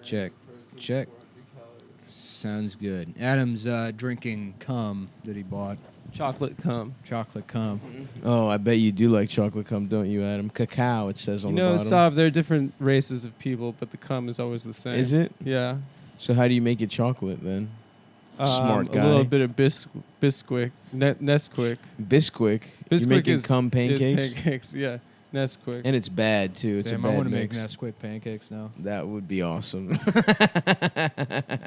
Check. Sounds good. Adam's drinking cum that he bought. Chocolate cum. Chocolate cum. Oh, I bet you do like chocolate cum, don't you, Adam? Cacao, it says on the bottom. Sav, there are different races of people, but the cum is always the same. Is it? Yeah. So how do you make it chocolate then? Smart guy. A little bit of Bisquick. Nesquik. Bisquick. You're Bisquick making is cum pancakes? Is pancakes, yeah. Nesquik. And it's bad, too. It's Damn, a bad I want to mix. make Nesquik pancakes now. That would be awesome.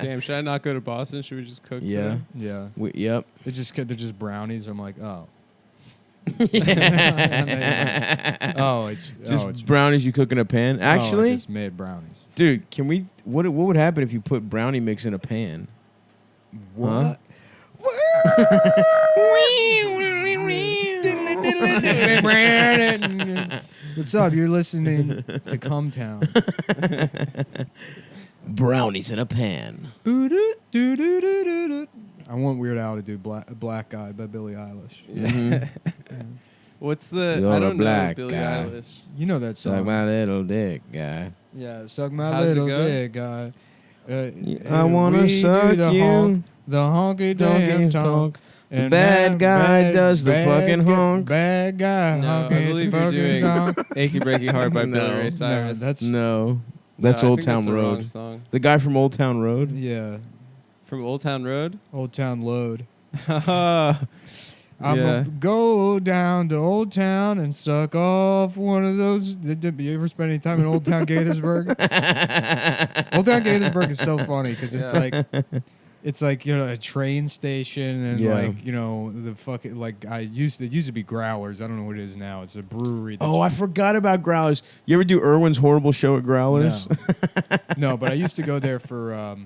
Damn, should I not go to Boston? Should we just cook Yeah. today? Yeah. Yep. They're just brownies. I'm like, oh. Yeah. Oh, it's Just brownies you cook in a pan? Actually, I just made brownies. dude, can we... What would happen if you put brownie mix in a pan? What? What's up? You're listening to Cumtown. Brownies in a pan. I want Weird Al to do Black Guy by Billie Eilish. Mhm. What's the... You're I a don't know black Billie guy. Eilish. You know that song. Suck my little dick, guy. Yeah, suck my How's it little go? dick, guy. I wanna we suck do the you. The honky damn tonk. The bad guy does the fucking honk. Bad guy. No, I honky believe you're fucking doing tonk. Achy Breaky Heart by No. Billy Ray Cyrus. that's No. That's No, I Old think Town that's the wrong Road. song. The guy from Old Town Road? yeah. From Old Town Road? Old Town Load. Yeah. I'm gonna go down to Old Town and suck off one of those. Did you ever spend any time in Old Town Gaithersburg? Old Town Gaithersburg is so funny because it's like a train station and the fucking it used to be Growlers. I don't know what it is now. It's a brewery. Oh, I forgot about Growlers. You ever do Irwin's Horrible Show at Growlers? No, but I used to go there for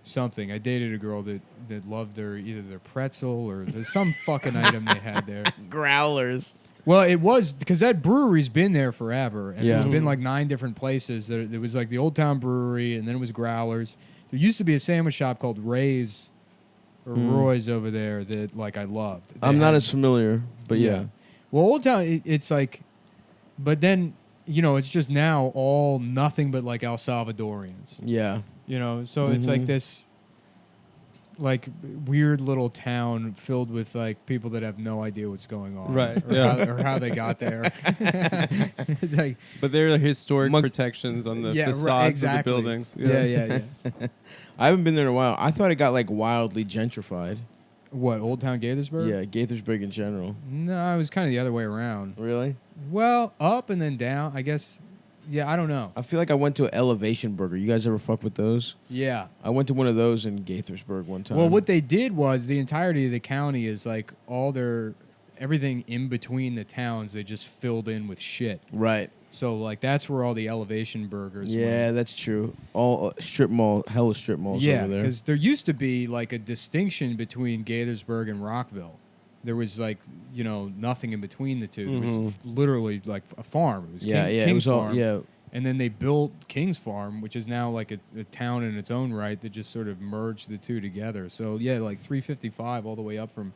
something. I dated a girl that loved either their pretzel or there's some fucking item they had there. Growlers. Well, it was because that brewery's been there forever, and Yeah. it's been like 9 different places. There was like the Old Town Brewery, and then it was Growlers. There used to be a sandwich shop called Ray's or Roy's over there that I loved. I'm not as familiar, but yeah. Well, Old Town, it's like, but then it's just now all nothing but like El Salvadorians. Yeah. So it's like this weird little town filled with people that have no idea what's going on, Right, or how they got there. It's like, But there are historic protections on the facades exactly. of the buildings. Yeah. I haven't been there in a while. I thought it got wildly gentrified. What, Old Town Gaithersburg? Yeah, Gaithersburg in general. No, it was kind of the other way around. Really? Well, up and then down, I guess. Yeah, I don't know. I feel like I went to an Elevation Burger. You guys ever fuck with those? Yeah. I went to one of those in Gaithersburg one time. Well, what they did was the entirety of the county is everything in between the towns, they just filled in with shit. Right. So that's where all the Elevation Burgers Yeah, went. that's true. All strip mall, hella strip malls Yeah, over there. because there used to be a distinction between Gaithersburg and Rockville. There was nothing in between the two. There was literally a farm. It was Yeah, King's it was all, Farm. yeah. And then they built King's Farm, which is now a town in its own right that just sort of merged the two together. So yeah, 355 all the way up from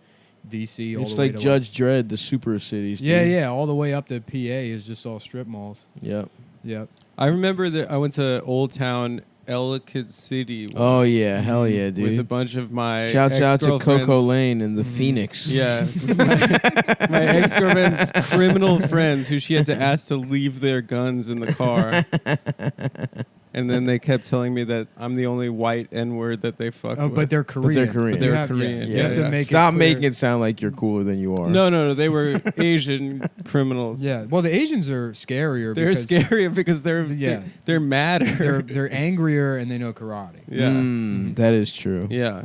DC. All It's the way like to Judge Dredd, the super cities. Dude. Yeah, all the way up to PA is just all strip malls. Yep. Yep. I remember that I went to Old Town Ellicott City. Once Oh yeah, hell yeah, dude. With a bunch of my Shouts out to ex-girlfriends. Coco Lane and the Phoenix. Yeah. my ex-girlfriend's criminal friends who she had to ask to leave their guns in the car. And then they kept telling me that I'm the only white N-word that they fuck with. But they're Korean. But they're Korean. But they're You have- Korean. You have to make Stop it clear. making it sound like you're cooler than you are. No. They were Asian criminals. Yeah. Well, the Asians are scarier. They're because scarier because they're madder. They're angrier and they know karate. Yeah. That is true. Yeah.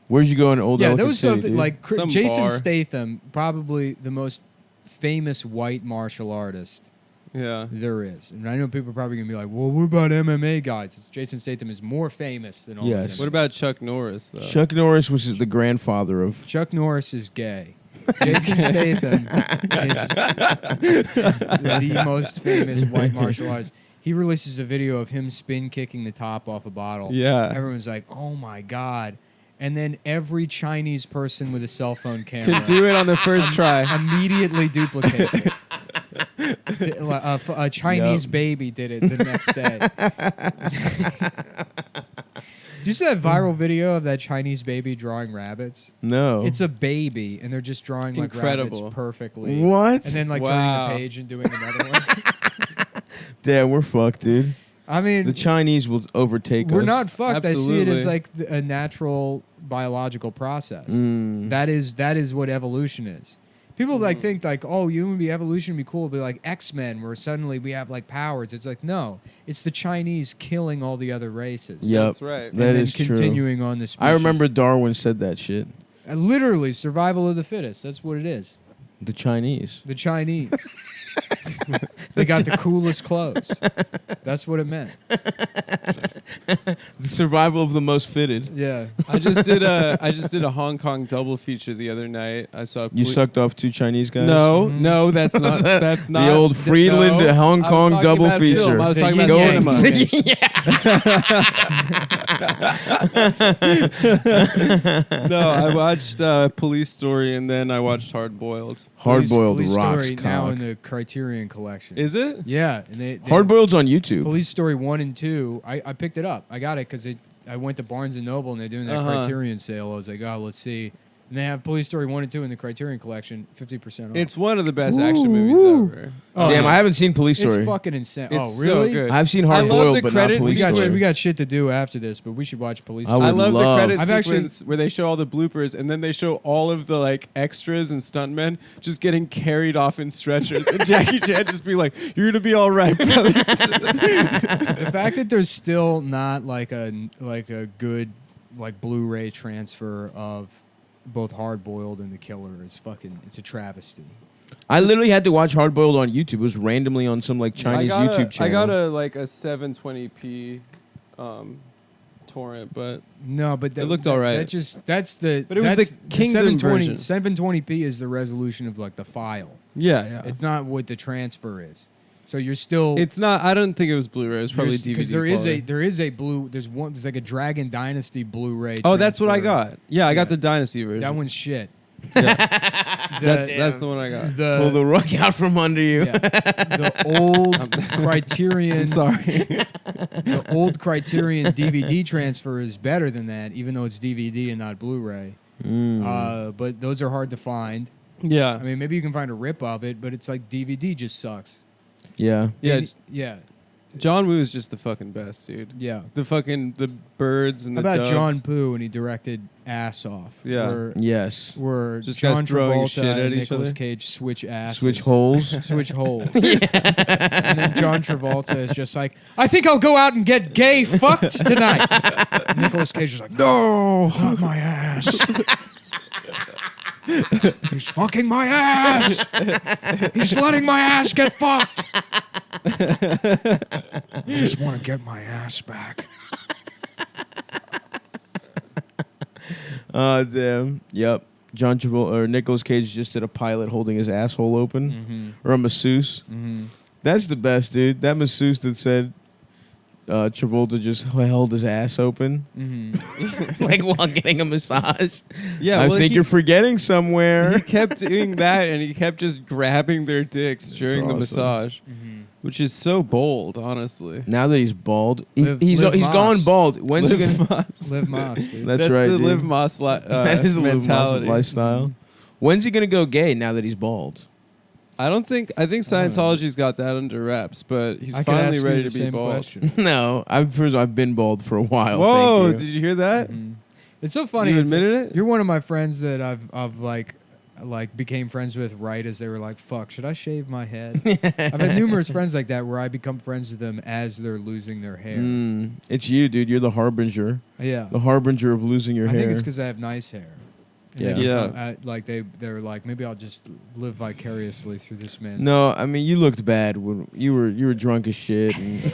Where'd you go in Old Yeah, Ellicott there was City, something dude? Some Jason bar. Statham, probably the most famous white martial artist Yeah. there is. And I know people are probably going to be like, well, what about MMA guys? Jason Statham is more famous than all Yes. of them. What about Chuck Norris, though? Chuck Norris was the grandfather of. Chuck Norris is gay. Jason Statham is the most famous white martial artist. He releases a video of him spin kicking the top off a bottle. Yeah. Everyone's like, oh my God. And then every Chinese person with a cell phone camera Can do it on the first try. immediately duplicates it. A Chinese baby did it the next day. Did you see that viral video of that Chinese baby drawing rabbits? No. It's a baby, and they're just drawing like Incredible. rabbits perfectly. What? And then like Wow. turning the page and doing another one. Damn, we're fucked, dude. I mean, The Chinese will overtake us. we're not fucked. I see it as Absolutely. like a natural biological process. Mm. That is what evolution is. People like think like, oh, evolution would be cool. It'd be like X-Men, where suddenly we have like powers. It's like, no, it's the Chinese killing all the other races. Yep. That's right. And That then is true. continuing on the species. I remember Darwin said that shit. Literally, survival of the fittest. That's what it is. The Chinese. The Chinese. They got the coolest clothes. That's what it meant. The survival of the most fitted. Yeah. I just did a Hong Kong double feature the other night. I saw You sucked off 2 Chinese guys? No, Mhm. no, that's not. That's not The old Friedland no. Hong I was Kong talking double about feature. film. I was The talking about yin cinema. No, I watched Police Story and then I watched Hard Boiled. Hard boiled Police rocks Story now cock. in the Criterion collection. Is it? Yeah, and they Hard boiled's on YouTube. Police Story 1 and 2. I picked it up. I got it because I went to Barnes and Noble and they're doing that Criterion sale. I was like, oh, let's see. And they have Police Story 1 and 2 in the Criterion collection, 50% off. It's one of the best action movies ever. Oh, Damn, yeah. I haven't seen Police Story. It's fucking insane. It's oh, really? so good. I've seen I Hard love Boiled, the but not credits Police We Story. got shit to do after this, but we should watch Police I Story. would I love love- the credit I've actually- sequence where they show all the bloopers and then they show all of the like extras and stuntmen just getting carried off in stretchers and Jackie Chan just be like, "You're gonna be all right, brother." The fact that there's still not like a good like Blu-ray transfer of both Hard Boiled and The Killer is it's a travesty. I literally had to watch Hard Boiled on YouTube. It was randomly on some like Chinese YouTube channel. I got a 720p torrent, but No, but It looked all right. That's the. But it was the Kingdom version. 720p is the resolution of like the file. yeah. It's not what the transfer is. So you're still. It's not. I don't think it was Blu-ray. It was probably DVD. Because quality. there's like a Dragon Dynasty Blu-ray. Oh, that's what I transfer. got. Yeah, I got Yeah. the Dynasty version. That one's shit. That's the one I got. Pull the rug out from under you. Yeah. The old Criterion. I'm sorry. The old Criterion DVD transfer is better than that, even though it's DVD and not Blu-ray. But those are hard to find. Yeah. I mean, maybe you can find a rip of it, but it's like DVD just sucks. Yeah. Yeah. Yeah. John Woo is just the fucking best, dude. Yeah. The birds and How the about doves. John Poo when he directed Ass Off? Yeah. Yes. Where Just John guys throwing Travolta shit at and each Nicolas other? Cage switch asses. Switch holes. Switch holes. And then John Travolta is just like, I think I'll go out and get gay fucked tonight. Nicolas Cage is like, no, not my ass. He's fucking my ass. He's letting my ass get fucked. I just want to get my ass back. Damn. Yep. John Travolta or Nicolas Cage just did a pilot holding his asshole open, or a masseuse. That's the best, dude. That masseuse that said Travolta just held his ass open, like while getting a massage. Yeah, I well, think he- you're forgetting somewhere. He kept doing that, and he kept just grabbing their dicks during the awesome. massage, which is so bold, honestly. Now that he's bald, Live he's Moss. gone bald. When's he Live gonna? Moss. Live Moss, dude. That's right, the dude. Live Moss That is the Live Moss mentality. lifestyle. When's he gonna go gay? Now that he's bald. I think Scientology's got that under wraps, but he's I could finally ask you ready the to be same bald. question. No, I've been bald for a while. Whoa! thank Did you. you hear that? It's so funny. You it's admitted like, it? You're one of my friends that I've like became friends with right as they were like, fuck, should I shave my head? I've had numerous friends like that where I become friends with them as they're losing their hair. It's you, dude. You're the harbinger. Yeah. The harbinger of losing your I hair. think it's because I have nice hair. And Yeah. they Yeah. become, like they're like, maybe I'll just live vicariously through this man's. No, I mean you looked bad when you were drunk as shit and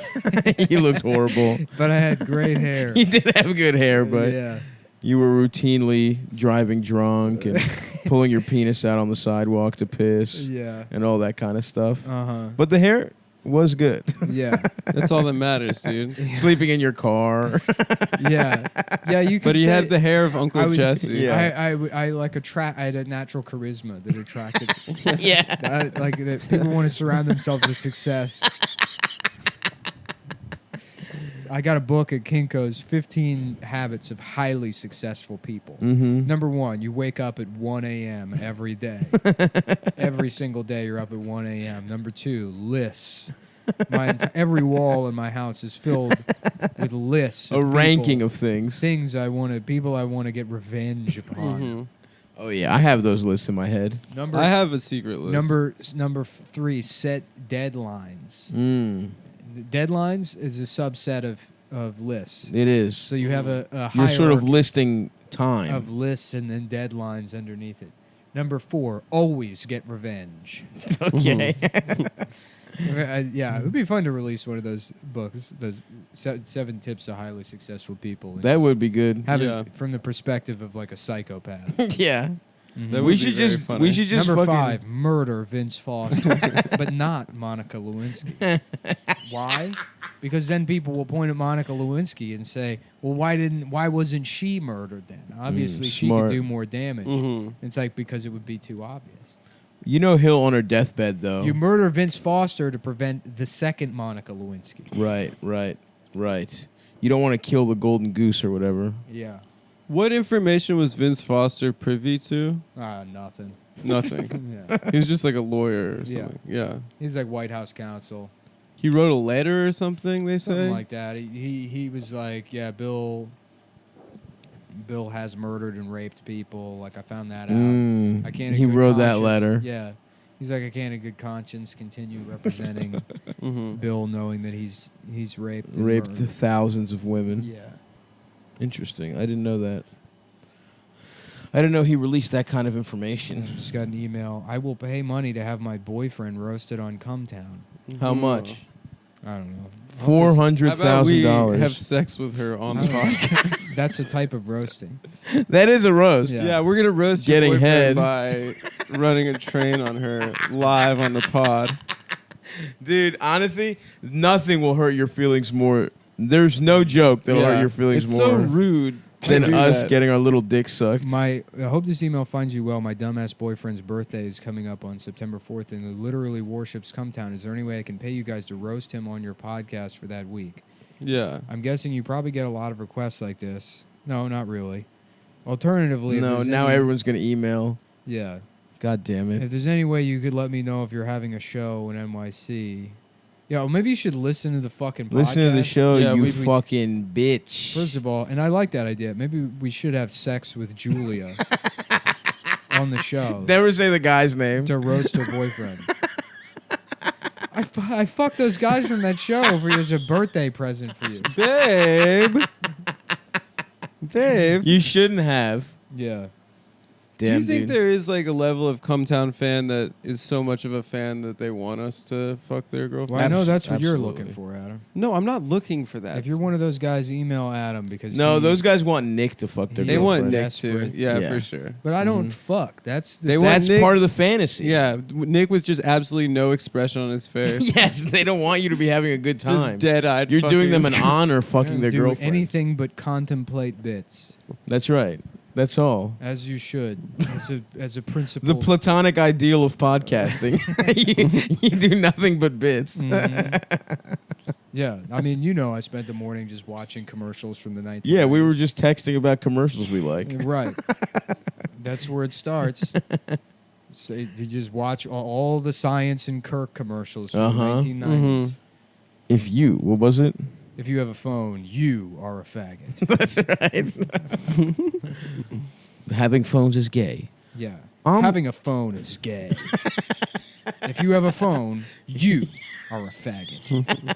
you looked horrible. But I had great hair. You did have good hair, but yeah. you were routinely driving drunk and pulling your penis out on the sidewalk to piss Yeah. and all that kind of stuff. Uh-huh. But the hair was good. Yeah. That's all that matters, dude. Sleeping in your car. Yeah. Yeah, you could But he say, had the hair of Uncle I would- Jesse. Yeah. I had a natural charisma that attracted Yeah. like that people want to surround themselves with success. I got a book at Kinko's, 15 Habits of Highly Successful People. Mm-hmm. Number 1, you wake up at 1 a.m. every day. Every single day you're up at 1 a.m. Number 2, lists. Every wall in my house is filled with lists. A ranking of things. People I want to get revenge upon. Mm-hmm. Oh yeah, I have those lists in my head. I have a secret list. Number 3, set deadlines. Deadlines is a subset of lists. It is. So you have a hierarchy You're sort of listing time. of lists and then deadlines underneath it. Number 4, always get revenge. Okay. Yeah, it would be fun to release one of those books, those 7 tips to highly successful people. and That just would be good. have Yeah. it from the perspective of like a psychopath. Yeah. That We would should be very just funny. we should just Number fucking 5, murder Vince Foster, but not Monica Lewinsky. Why? Because then people will point at Monica Lewinsky and say, "Well, why wasn't she murdered then? Obviously, she smart. could do more damage." Mhm. It's like because it would be too obvious. You know Hill on her deathbed though. You murder Vince Foster to prevent the second Monica Lewinsky. Right. You don't want to kill the golden goose or whatever. Yeah. What information was Vince Foster privy to? Nothing. Nothing. Yeah. He was just like a lawyer or Yeah. something. Yeah. He's like White House counsel. He wrote a letter or something, they say? Something like that. He was like, yeah, Bill has murdered and raped people. Like, I found that out. I can't. in He good wrote that conscience- letter. Yeah. He's like, I can't in good conscience continue representing Mhm. Bill, knowing that he's raped. And Raped murdered. thousands of women. Yeah. Interesting. I didn't know that. I didn't know he released that kind of information. Just got an email. I will pay money to have my boyfriend roasted on Cumtown. How Mhm. much? I don't know. $400,000. How about we have sex with her on the podcast? That's a type of roasting. That is a roast. Yeah. Yeah, we're gonna roast Getting your head. boyfriend by running a train on her live on the pod. Dude, honestly, nothing will hurt your feelings more. There's no joke that'll hurt your feelings it's more so rude than to do us that. getting our little dick sucked. I hope this email finds you well. My dumbass boyfriend's birthday is coming up on September 4th, and he literally worships Cumtown. Is there any way I can pay you guys to roast him on your podcast for that week? Yeah. I'm guessing you probably get a lot of requests like this. No, not really. Alternatively, if No, there's now any, everyone's going to email. Yeah. God damn it. If there's any way you could let me know if you're having a show in NYC. Yeah, well, maybe you should listen to the fucking podcast. Listen to the show, Yeah, you we- fucking bitch. First of all, and I like that idea. Maybe we should have sex with Julia on the show Never say the guy's name. to roast her boyfriend. I fucked those guys from that show as a birthday present for you. Babe. Babe. You shouldn't have. Yeah. Do Damn, you think dude. there is like a level of Cumtown fan that is so much of a fan that they want us to fuck their girlfriend? Well, I know that's what you're Absolutely. looking for, Adam. No, I'm not looking for that. If you're one of those guys, email Adam because No, those guys want Nick to fuck their He- they want girlfriend. Nick too. Desperate. Yeah, Yeah. for sure. But I don't fuck. That's the They want That's Nick- part of the fantasy. Yeah, Nick with just absolutely no expression on his face. Yes, they don't want you to be having a good time. Just dead-eyed. You're doing them an fucking- honor fucking their do girlfriend. anything but contemplate bits, That's right. That's all. as you should, as a principle. The platonic ideal of podcasting. you do nothing but bits. Mhm. Yeah, I mean, I spent the morning just watching commercials from the 1990s. Yeah, we were just texting about commercials we like. Right. That's where it starts. So you just watch all the Science and Kirk commercials from Uh-huh. the 1990s. What was it? If you have a phone, you are a faggot. That's right. Having phones is gay. Yeah. Having a phone is gay. If you have a phone, you are a faggot.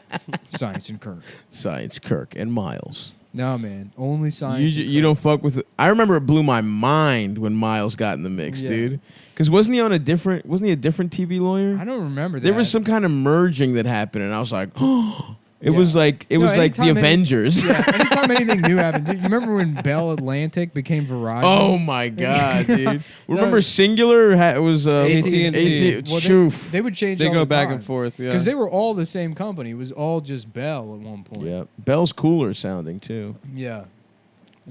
Science and Kirk. Science, Kirk, and Miles. No, man. Only Science and You Kirk. don't fuck with. I remember it blew my mind when Miles got in the mix, Yeah. dude. Because wasn't he a different TV lawyer? I don't remember that. There was some kind of merging that happened, and I was like, oh, It was like the Avengers. Anytime anything new happened. Dude, you remember when Bell Atlantic became Verizon? Oh my god, dude! Remember Singular was AT&T. Well, they would change. They all go the back time. and forth, yeah. Because they were all the same company. It was all just Bell at one point. Yeah, Bell's cooler sounding too. Yeah.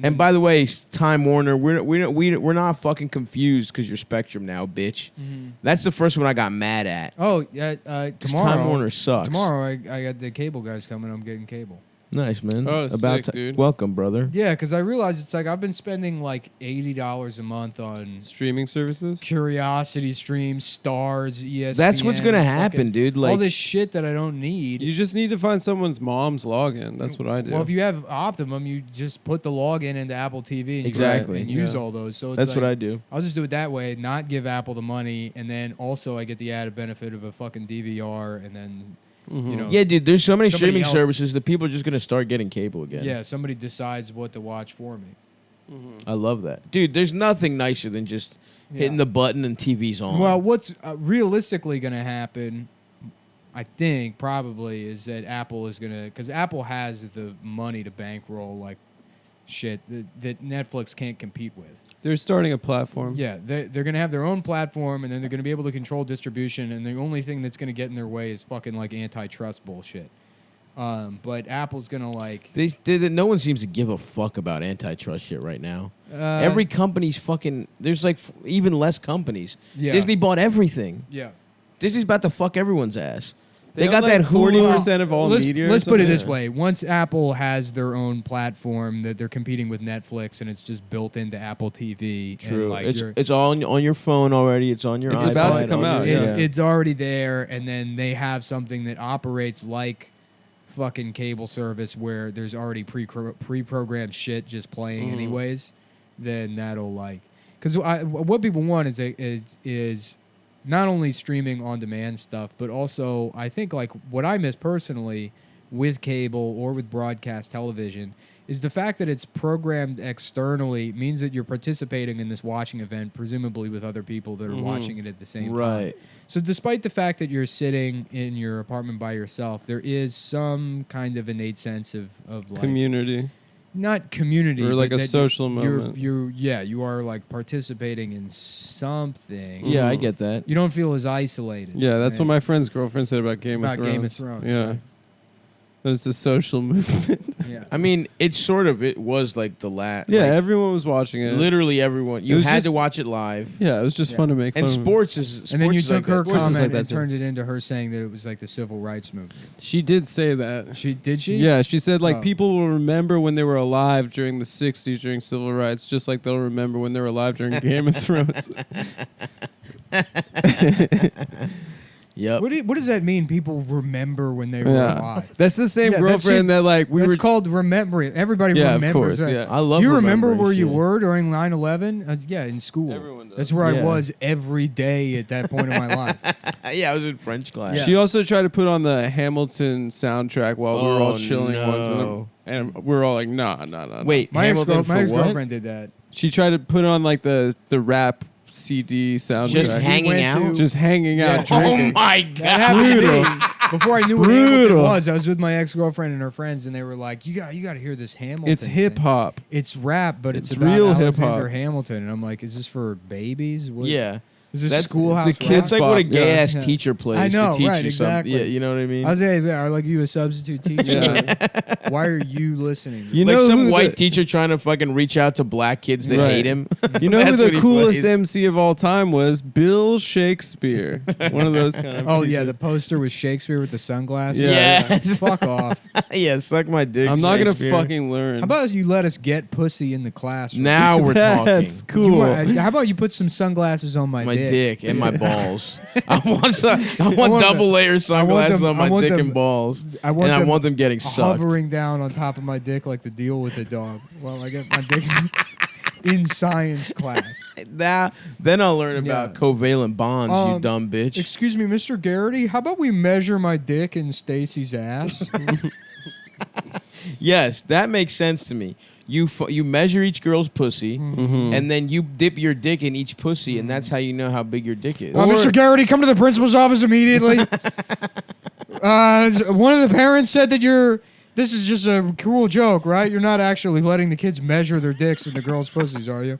And by the way, Time Warner, we're not fucking confused because you're Spectrum now, bitch. Mm-hmm. That's the first one I got mad at. Oh, yeah. Tomorrow. Time Warner sucks. Tomorrow, I got the cable guys coming. I'm getting cable. Nice, man. Oh, sick, dude. Welcome, brother. Yeah, because I realized it's like I've been spending like $80 a month on Streaming services? Curiosity Stream, Stars, ESPN. That's what's gonna happen, fucking- dude. Like all this shit that I don't need. You just need to find someone's mom's login. That's what I do. Well, if you have Optimum, you just put the login into Apple TV and Exactly. and use Yeah. all those. So it's that's like, what I do. I'll just do it that way, not give Apple the money, and then also I get the added benefit of a fucking DVR, and then you know, Yeah, dude. There's so many Somebody streaming else- services that people are just gonna start getting cable again. yeah, somebody decides what to watch for me. I love that, dude. There's nothing nicer than just hitting the button and TV's on. Well, what's realistically going to happen, I think, probably, is that Apple is going to... Because Apple has the money to bankroll, like, shit that Netflix can't compete with. They're starting a platform. Yeah, they're going to have their own platform, and then they're going to be able to control distribution, and the only thing that's going to get in their way is fucking, like, antitrust bullshit. But Apple's going to, like... no one seems to give a fuck about antitrust shit right now. Uh, Every company's fucking. There's like even less companies. Yeah. Disney bought everything. Yeah. Disney's about to fuck everyone's ass. They got own, that like, 40% Hulu. of all let's, media. or Let's put it something. this way: once Apple has their own platform that they're competing with Netflix, and it's just built into Apple TV. True. And like It's all on your phone already. It's on your. It's iPad, about to come on out, your- yeah. It's already there, and then they have something that operates like fucking cable service where there's already pre-programmed shit just playing anyways. Then that'll like, because what people want is not only streaming on demand stuff, but also I think like what I miss personally with cable or with broadcast television is the fact that it's programmed externally means that you're participating in this watching event, presumably with other people that are watching it at the same time. Right. So despite the fact that you're sitting in your apartment by yourself, there is some kind of innate sense of like Community. not community, Or like but a that social moment. you are like participating in something. Yeah, I get that. You don't feel as isolated. Yeah, that's what right? my friend's girlfriend said about Game of About Thrones. Game of Thrones, Yeah. right. That it's a social movement. Yeah. I mean, it was like the last. Yeah, like, everyone was watching it. literally everyone. You was had just- to watch it live. Yeah, it was just Yeah. fun to make fun And of. sports is. And then you sports is like took her that. Sports is comment like that and too. turned it into her saying that it was like the civil rights movement. She did say that. Did she? Yeah, she said like Oh. people will remember when they were alive during the 60s during civil rights, just like they'll remember when they were alive during Game of Thrones. Yep. What does that mean? People remember when they were alive. That's the same Yeah, that girlfriend shit- that like we That's were called remembering. Everybody Yeah, of remembers course, that. yeah. I love. Do you remember remembering where you shit. were during 9/11? Yeah, in school. Everyone does. That's where I Yeah. was every day at that point in my life. Yeah, I was in French class. Yeah. She also tried to put on the Hamilton soundtrack while we were all Oh, chilling once, no. and we were all like, nah. Wait, My Hamilton for what? ex-girlfriend did that. She tried to put on like the rap CD soundtrack. Just hanging went out. to- Just hanging out, Yeah. drinking. Oh my That god! happened to me. Before I knew what Hamilton Brutal. was, I was with my ex-girlfriend and her friends, and they were like, "You got to hear this Hamilton. It's thing. hip hop. It's rap, but it's It's about real Alexander hip-hop." Hamilton." And I'm like, "Is this for babies? What, Yeah, Is this That's- schoolhouse it's a rap?" kid's it's like what a bop, gay yeah. ass Yeah. teacher plays I know, to teach right, you exactly. something. Yeah, you know what I mean. I was like, "Are like you a substitute teacher? Yeah. Why are you listening?" You like know some who white the- teacher trying to fucking reach out to black kids that Right. hate him. You know who That's what the he coolest plays. MC of all time was? Bill Shakespeare. One of those kind of Oh yeah, teachers. the poster was Shakespeare with the sunglasses. Yeah. Yes. Fuck off. Yeah, suck my dick. I'm not gonna Shakespeare. fucking learn. How about you let us get pussy in the classroom? Now we're talking. That's Do you cool. how about you put some sunglasses on my, My dick and my balls. I want want double them- layer sunglasses them- on my I want dick them- and balls. I want and I them want them getting sucked. hovering down on top of my dick like the deal with the dog. Well, I get my dick in science class. Then I'll learn about Yeah. covalent bonds, you dumb bitch. Excuse me, Mr. Garrity. How about we measure my dick in Stacy's ass? Yes, that makes sense to me. You measure each girl's pussy, Mm-hmm. and then you dip your dick in each pussy, and that's how you know how big your dick is. Mr. Garrity, come to the principal's office immediately. One of the parents said that this is just a cruel joke, right? You're not actually letting the kids measure their dicks in the girls' pussies, are you?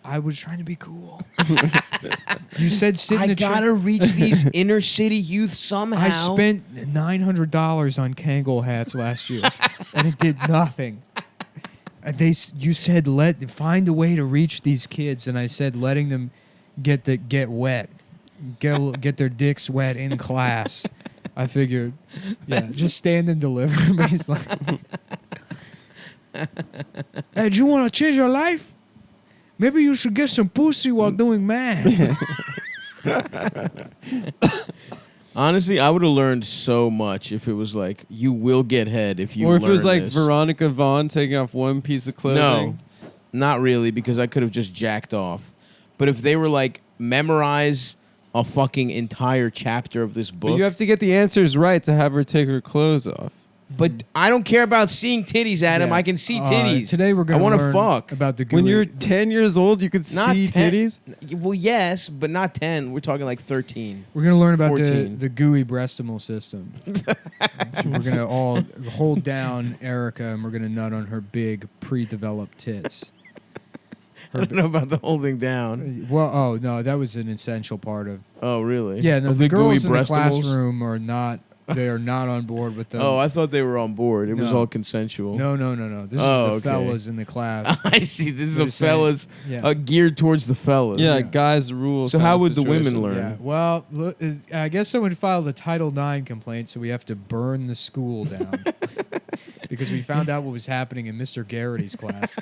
I was trying to be cool. You said sit in a chair. reach these inner city youth somehow. I spent $900 on Kangol hats last year, and it did nothing. You said find a way to reach these kids, and I said letting them get wet, get their dicks wet in class. I figured, just stand and deliver. He's like, hey, do you want to change your life? Maybe you should get some pussy while doing math. Honestly, I would have learned so much if it was like, you will get head if you Or if it was learn like this. Veronica Vaughn taking off one piece of clothing. No, not really, because I could have just jacked off. But if they were like, memorize a fucking entire chapter of this book. But you have to get the answers right to have her take her clothes off. But I don't care about seeing titties, Adam. I can see titties. Today we're going to wanna learn fuck. about the gooey. When you're 10 years old, you could Not see 10. titties? Well, yes, but not 10. We're talking like 13. We're going to learn about 14. the gooey breastimal system. We're going to all hold down Erica, and we're going to nut on her big pre-developed tits. I don't know about the holding down. Well, no, that was an essential part of. Oh, really? Yeah, no, Of the girls gooey in the breastimals? classroom are not. They are not on board with the. Oh, I thought they were on board. It was No. all consensual. No. This is the okay. fellas in the class. I see. This is They're a saying- fellas Yeah. geared towards the fellas. Yeah, Yeah. guys rule. So kind how of would the situation. women learn? Yeah. Well, look, I guess someone filed a Title IX complaint, so we have to burn the school down because we found out what was happening in Mr. Garrity's class.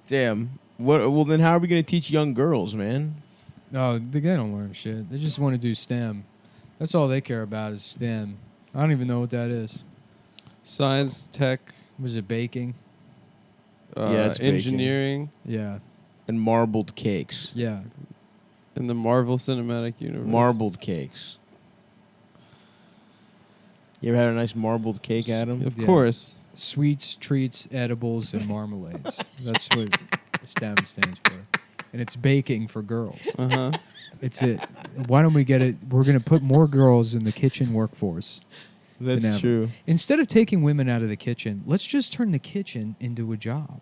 Damn. What? Well, then how are we going to teach young girls, man? No, they don't learn shit. They just want to do STEM. That's all they care about is STEM. I don't even know what that is. Science, tech, Was it baking? Yeah, it's baking. engineering, Yeah. And marbled cakes. Yeah. in the Marvel Cinematic Universe. Marbled cakes. You ever had a nice marbled cake, Adam? Of Yeah. course. Sweets, treats, edibles, and marmalades. That's what STEM stands for. And it's baking for girls. Uh-huh. It's it. Why don't we get it? We're going to put more girls in the kitchen workforce. That's than ever. true. Instead of taking women out of the kitchen, let's just turn the kitchen into a job.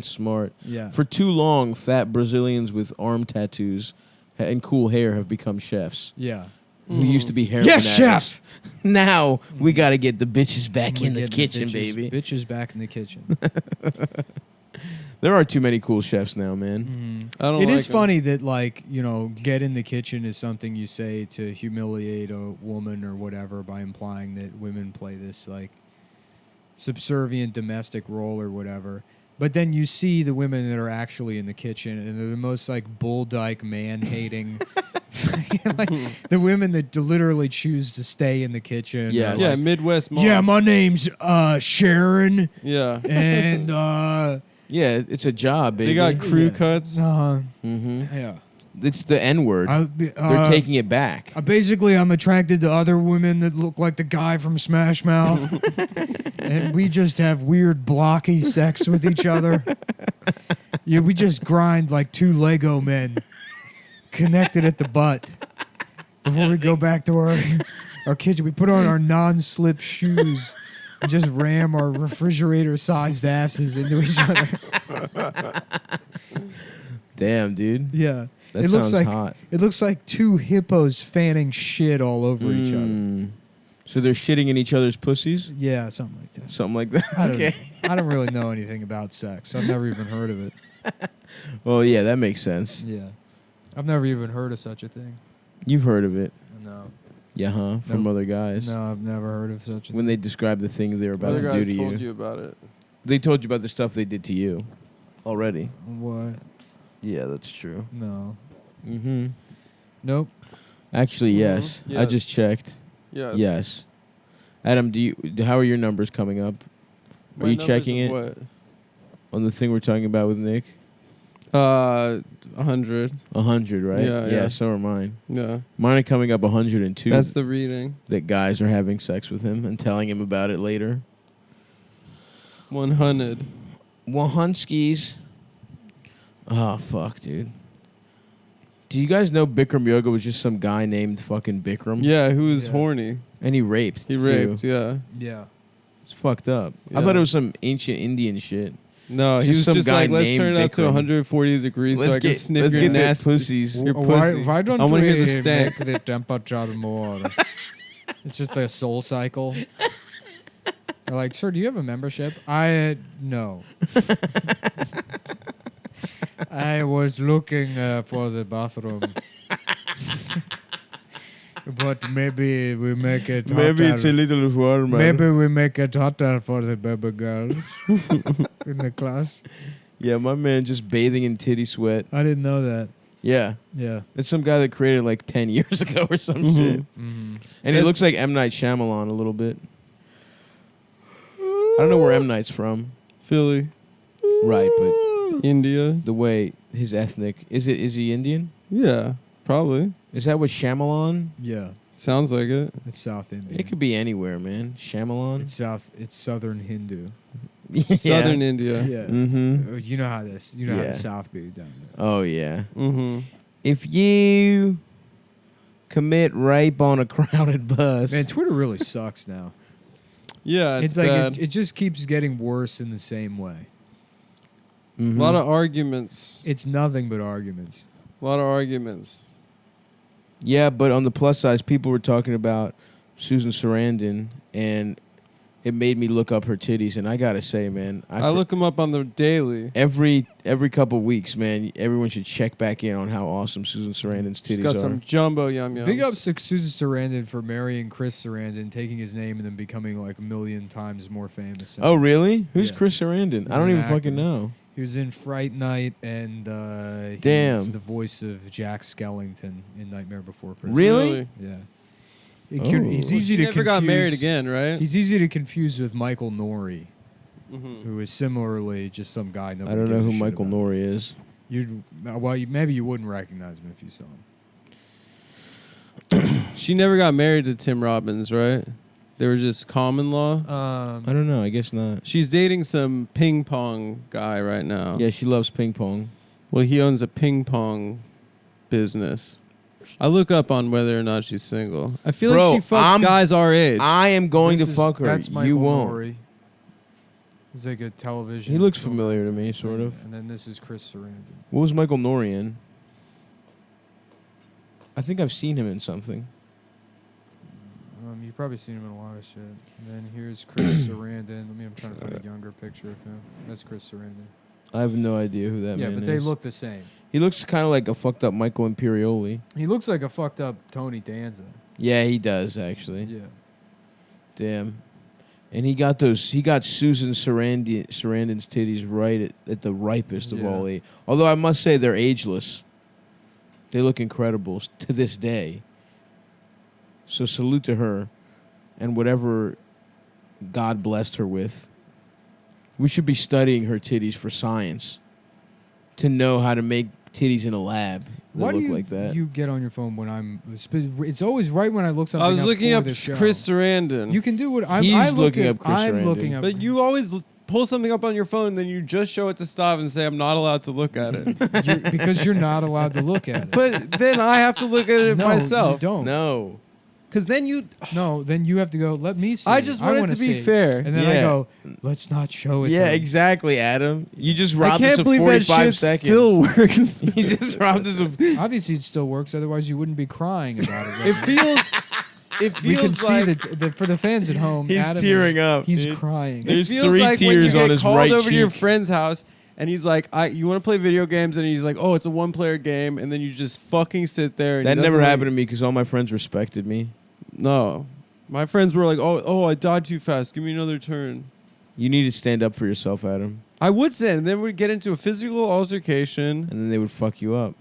Smart. Yeah. For too long, fat Brazilians with arm tattoos and cool hair have become chefs. Yeah. We used to be hair Yes, fanatics. chef! Now we got to get the bitches back We're in the getting kitchen, bitches, baby. Bitches back in the kitchen. There are too many cool chefs now, man. I don't It like is funny that, like, you know, get in the kitchen is something you say to humiliate a woman or whatever by implying that women play this, like, subservient domestic role or whatever. But then you see the women that are actually in the kitchen, and they're the most, like, bull dyke man-hating. Like, the women that literally choose to stay in the kitchen. Yeah. are Yeah, like, Midwest moms. yeah, my name's Sharon, Yeah. and Yeah, it's a job, baby. They got crew Yeah. cuts. yeah. It's the N word. They're taking it back. Basically, I'm attracted to other women that look like the guy from Smash Mouth, and we just have weird blocky sex with each other. Yeah, we just grind like two Lego men connected at the butt before we go back to our kitchen. We put on our non-slip shoes and just ram our refrigerator-sized asses into each other. Damn, dude. Yeah. That it looks sounds like hot. It looks like two hippos fanning shit all over each other. So they're shitting in each other's pussies? Yeah, something like that. Something like that. I don't, Okay. I don't really know anything about sex. I've never even heard of it. Well, yeah, that makes sense. Yeah. I've never even heard of such a thing. You've heard of it. No. Yeah, huh? From Nope. other guys. No, I've never heard of such a When thing. they describe the thing they're about Other to do guys to told you. you about it. They told you about the stuff they did to you already. What? Yeah, that's true. No. Mm-hmm. Nope. Actually, yes. I Yes. just checked. Yes. Yes. Adam, how are your numbers coming up? My Are you numbers checking of it on the thing we're talking about with Nick? What? 100. 100, right? Yeah, yeah. So are mine. Yeah. Mine are coming up 102. That's the reading. that guys are having sex with him and telling him about it later. 100. Well, Hunskies. Oh, fuck, dude. Do you guys know Bikram Yoga was just some guy named fucking Bikram? Yeah, who was horny. And he raped. He too. raped, yeah. Yeah. It's fucked up. Yeah. I thought it was some ancient Indian shit. No, he Just was some just guy like, let's named turn it up to Bikram. 140 degrees so I can sniff let's your get that nasty pussies. Your pussy. Why don't I wanna we hear the stank. make the temperature more? It's just a soul cycle. They're like, sir, do you have a membership? No. I was looking for the bathroom. But maybe we make it hotter. Maybe it's a little warmer. Maybe we make it hotter for the baby girls in the class. Yeah, my man just bathing in titty sweat. I didn't know that. Yeah. Yeah. It's some guy that created it like 10 years ago or some shit. Mm-hmm. And he looks like M. Night Shyamalan a little bit. I don't know where M. Night's from. Philly, Right, but India. the way his ethnic... Is he Indian? Yeah, probably. Is that what Shyamalan? Yeah. Sounds like it. It's South Indian. It could be anywhere, man. Shyamalan? It's Southern Hindu. Yeah. Southern India. Yeah. Mm-hmm. You know how how Yeah. the South be down there. Oh, yeah. Mm-hmm. If you commit rape on a crowded bus... Man, Twitter really sucks now. Yeah, it's like bad. it just keeps getting worse in the same way. Mhm. A lot of arguments. It's nothing but arguments. A lot of arguments. Yeah, but on the plus side, people were talking about Susan Sarandon, and it made me look up her titties. And I gotta say, man, I look them up on the daily. every couple weeks, man. Everyone should check back in on how awesome Susan Sarandon's She's titties got are. some jumbo yum yums. Big ups to Susan Sarandon for marrying Chris Sarandon, taking his name, and then becoming like a million times more famous. Oh, really? Who's Yeah. Chris Sarandon? I don't an even actor. fucking know. He was in Fright Night, and he's Damn. the voice of Jack Skellington in Nightmare Before Christmas. Really? Yeah. Oh. He's Well, easy she to never confuse. got married again, right? He's easy to confuse with Michael Norrie, Mm-hmm. who is similarly just some guy. I don't know who Michael Norrie. Norrie is. Maybe you wouldn't recognize him if you saw him. She never got married to Tim Robbins, right? They were just common law. I don't know. I guess not. She's dating some ping pong guy right now. Yeah, she loves ping pong. Well, he owns a ping pong business. I look up on whether or not she's single. I feel Bro, like she fucks guys our age. I am going to fuck her. That's Michael You won't. Norrie. He's like a television. He looks film familiar to actor. me, sort of. And then this is Chris Sarandon. What was Michael Norrie in? I think I've seen him in something. You've probably seen him in a lot of shit. And then here's Chris Sarandon. I'm trying to find a younger picture of him. That's Chris Sarandon. I have no idea who that Yeah, man but is. they look the same. He looks kind of like a fucked up Michael Imperioli. He looks like a fucked up Tony Danza. Yeah, he does actually. Yeah. Damn. And he got Susan Sarandon's titties right at the ripest of Yeah. all age. Although I must say they're ageless. They look incredible to this day. So salute to her and whatever God blessed her with. We should be studying her titties for science to know how to make titties in a lab that Why look do you, like that. you get on your phone when I'm... It's always right when I look something I was up looking for up the show. Chris Sarandon. You can do what He's I'm looking up Chris I'm Sarandon. looking up... But you always pull something up on your phone, and then you just show it to Stav and say, I'm not allowed to look at it. because you're not allowed to look at it. But then I have to look at it no, myself. you don't. No. Because then you... No, then you have to go, let me see. I just want it wanna to be see. fair. And then I Yeah. go, let's not show it Yeah, to him. exactly, Adam. You just I robbed us can't of believe that 45 shit seconds. still works. You just robbed us of... Obviously, it still works. Otherwise, you wouldn't be crying about it. Right It now. feels... It We feels can like... see that for the fans at home. He's Adam tearing is, up, He's dude. crying. There's It feels 3 like when tears you on get his called right over to your cheek. friend's house, and he's like, "You want to play video games?" And he's like, "Oh, it's a one-player game," and then you just fucking sit there. And That he never doesn't happened to me because all my friends respected me. No, my friends were like, "Oh, I died too fast. Give me another turn." You need to stand up for yourself, Adam. I would say, and then we'd get into a physical altercation. And then they would fuck you up.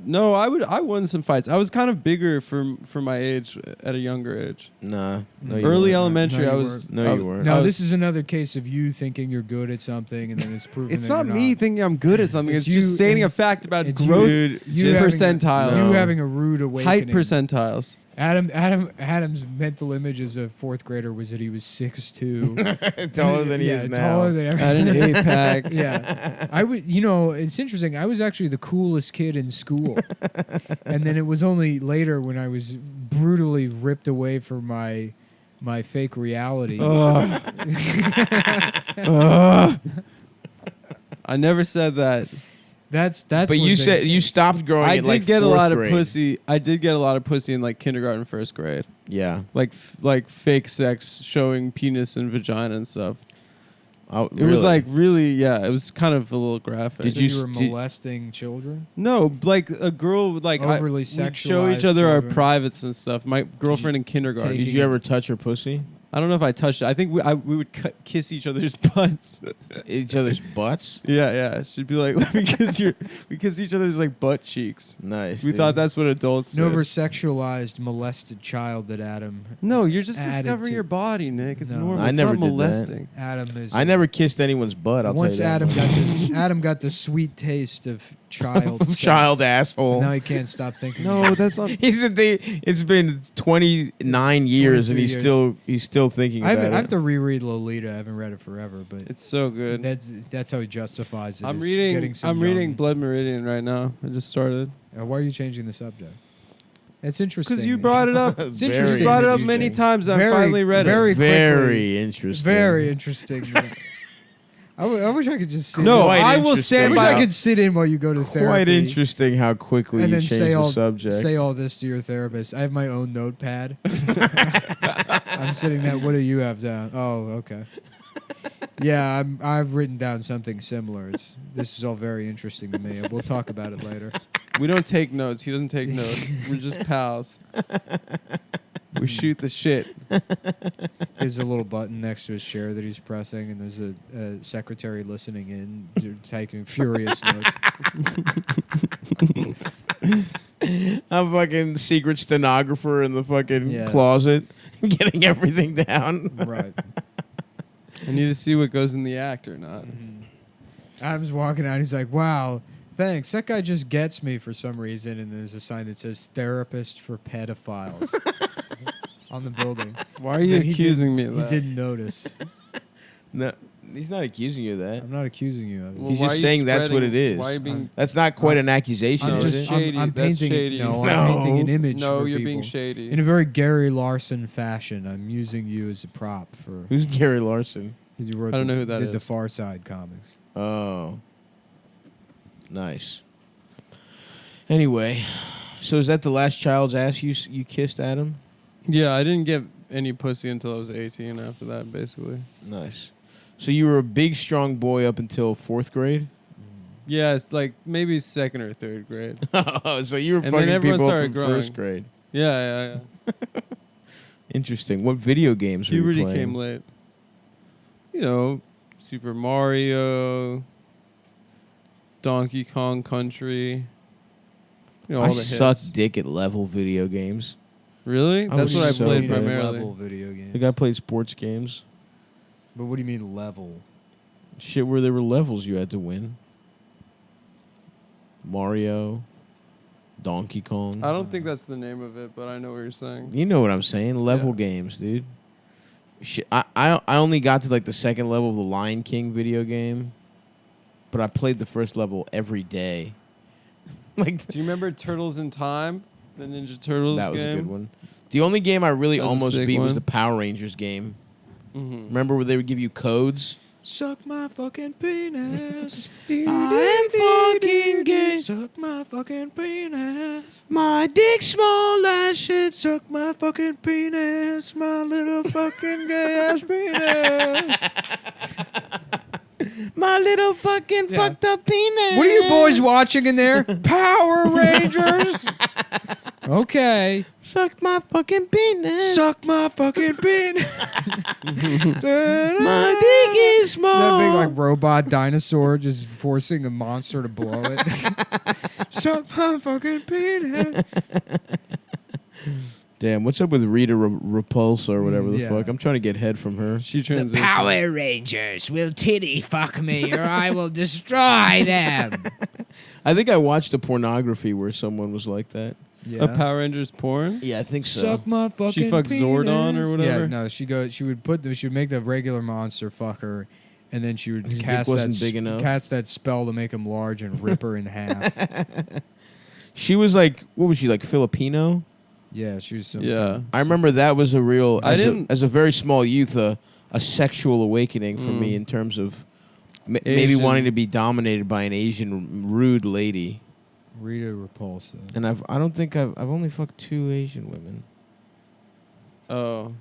No, I won some fights. I was kind of bigger for my age at a younger age. Nah. No, you Early weren't. elementary, No, I you was. weren't. No, I- you weren't. No, I was- this is another case of you thinking you're good at something and then it's proven It's that not you're me not. thinking I'm good at something. It's It's just you stating in- a fact about it's growth Dude, You just- having a- percentiles. No. You having a rude awakening. Height percentiles. Adam's mental image as a fourth grader was that he was 6'2", Taller than he is now. taller than Had an everything. 8-pack. Yeah, I would. It's interesting. I was actually the coolest kid in school, and then it was only later when I was brutally ripped away from my fake reality. I never said that. That's. But when you things- said you stopped growing. I in, did like, get a fourth lot grade. of pussy. I did get a lot of pussy in like kindergarten, first grade. Yeah. Like fake sex, showing penis and vagina and stuff. Oh, It was like really, yeah. It was kind of a little graphic. So you were molesting children? No, like a girl would like Overly we'd show sexualized each other our children. privates and stuff. My girlfriend in kindergarten. Did you ever touch her pussy? I don't know if I touched it. I think we would kiss each other's butts. Each other's butts? Yeah. She'd be like, "Let me kiss we kiss each other's like butt cheeks." Nice. We dude. thought that's what adults No did. over-sexualized, molested child that Adam. No, you're just added discovering to- your body, Nick. It's No. normal. I It's never not did that. molesting. Adam is. I never kissed anyone's butt. I'll Once tell you that. Adam got the sweet taste of child. sex. Child asshole. Now he can't stop thinking. No, about it. that's not. It's been 29 years and 22 he's still thinking I about it. have to reread Lolita. I haven't read it forever, but It's so good. that's how he justifies it. I'm is reading. getting some I'm reading young- Blood Meridian right now. I just started Why are you changing the subject? It's interesting. because you brought it up. It's Very interesting. You brought it that up you many changed- times. I Very- finally read very it. Very interesting. Very interesting. I wish I could just sit. No, in. Quite I will interesting. I stand wish by. I could sit in while you go to therapy. Quite interesting how quickly And you then change say the all subject. say all this to your therapist. I have my own notepad. I'm sitting there. What do you have down? Oh, okay. Yeah, I've written down something similar. This is all very interesting to me. We'll talk about it later. We don't take notes. He doesn't take notes. We're just pals. We shoot the shit. There's a little button next to his chair that he's pressing, and there's a secretary listening in, taking furious notes. I'm fucking secret stenographer in the fucking Yeah. closet, getting everything down. Right. I need to see what goes in the act or not. Adam's walking out. He's like, "Wow, thanks. That guy just gets me for some reason." And there's a sign that says "Therapist for Pedophiles" on the building. Why are you That he accusing me didn't- of that? He didn't notice. No, he's not accusing you of that. I'm not accusing you of it. Well, He's why just are you saying that's what spreading- it is. Why are you being? That's not quite an accusation, No, I'm is it's it? just shady. I'm That's painting shady. No, No. I'm painting an image. No, for you're people. being shady. In a very Gary Larson fashion. I'm using you as a prop for. Who's Gary Larson? You wrote I don't know who that did the is. Far Side comics. Oh. Nice. Anyway, so is that the last child's ass you kissed, Adam? Yeah, I didn't get any pussy until I was 18. After that, basically. Nice. So you were a big, strong boy up until 4th grade? Yeah, it's like maybe 2nd or 3rd grade. So you were And then fucking everyone people up started from growing. 1st grade. Yeah. Interesting. What video games were you Puberty playing? came late. You know, Super Mario, Donkey Kong Country. You know, all I the suck hits. dick at level video games. Really? I That's was what I so played bad. primarily. Level video games. Like I played sports games. But what do you mean level? Shit where there were levels you had to win. Mario, Donkey Kong. I don't think that's the name of it, but I know what you're saying. You know what I'm saying? Level Yeah. games, dude. Shit, I only got to like the 2nd level of the Lion King video game, but I played the 1st level every day. Like Do you remember Turtles in Time? The Ninja Turtles that was game? a good one. The only game I really That was a almost sick beat was one. the Power Rangers game. Mm-hmm. Remember where they would give you codes? Suck my fucking penis. I'm fucking gay. Suck my fucking penis. My dick small as shit. Suck my fucking penis. My little fucking gay ass penis. My little fucking Yeah. fucked up penis. What are you boys watching in there? Power Rangers. Okay. Suck my fucking penis. Suck my fucking penis. My dick is small. That big like robot dinosaur just forcing a monster to blow it. Suck my fucking penis. Damn, what's up with Rita Repulsa or whatever the Yeah. fuck? I'm trying to get head from her. She transitioned. Rangers will titty fuck me or I will destroy them. I think I watched a pornography where someone was like that. Yeah. A Power Rangers porn? Yeah, I think so. Suck my fucking She fucks Zordon or whatever? Yeah, no, she would make the regular monster fuck her, and then she would His dick cast wasn't big enough. cast that spell to make him large and rip her in half. She was like, what was she, like Filipino? Yeah, she was some Yeah. I remember that was a real, as a very small youth, a sexual awakening for me in terms of maybe wanting to be dominated by an Asian rude lady. Rita Repulsa. And I've only fucked 2 Asian women. Oh.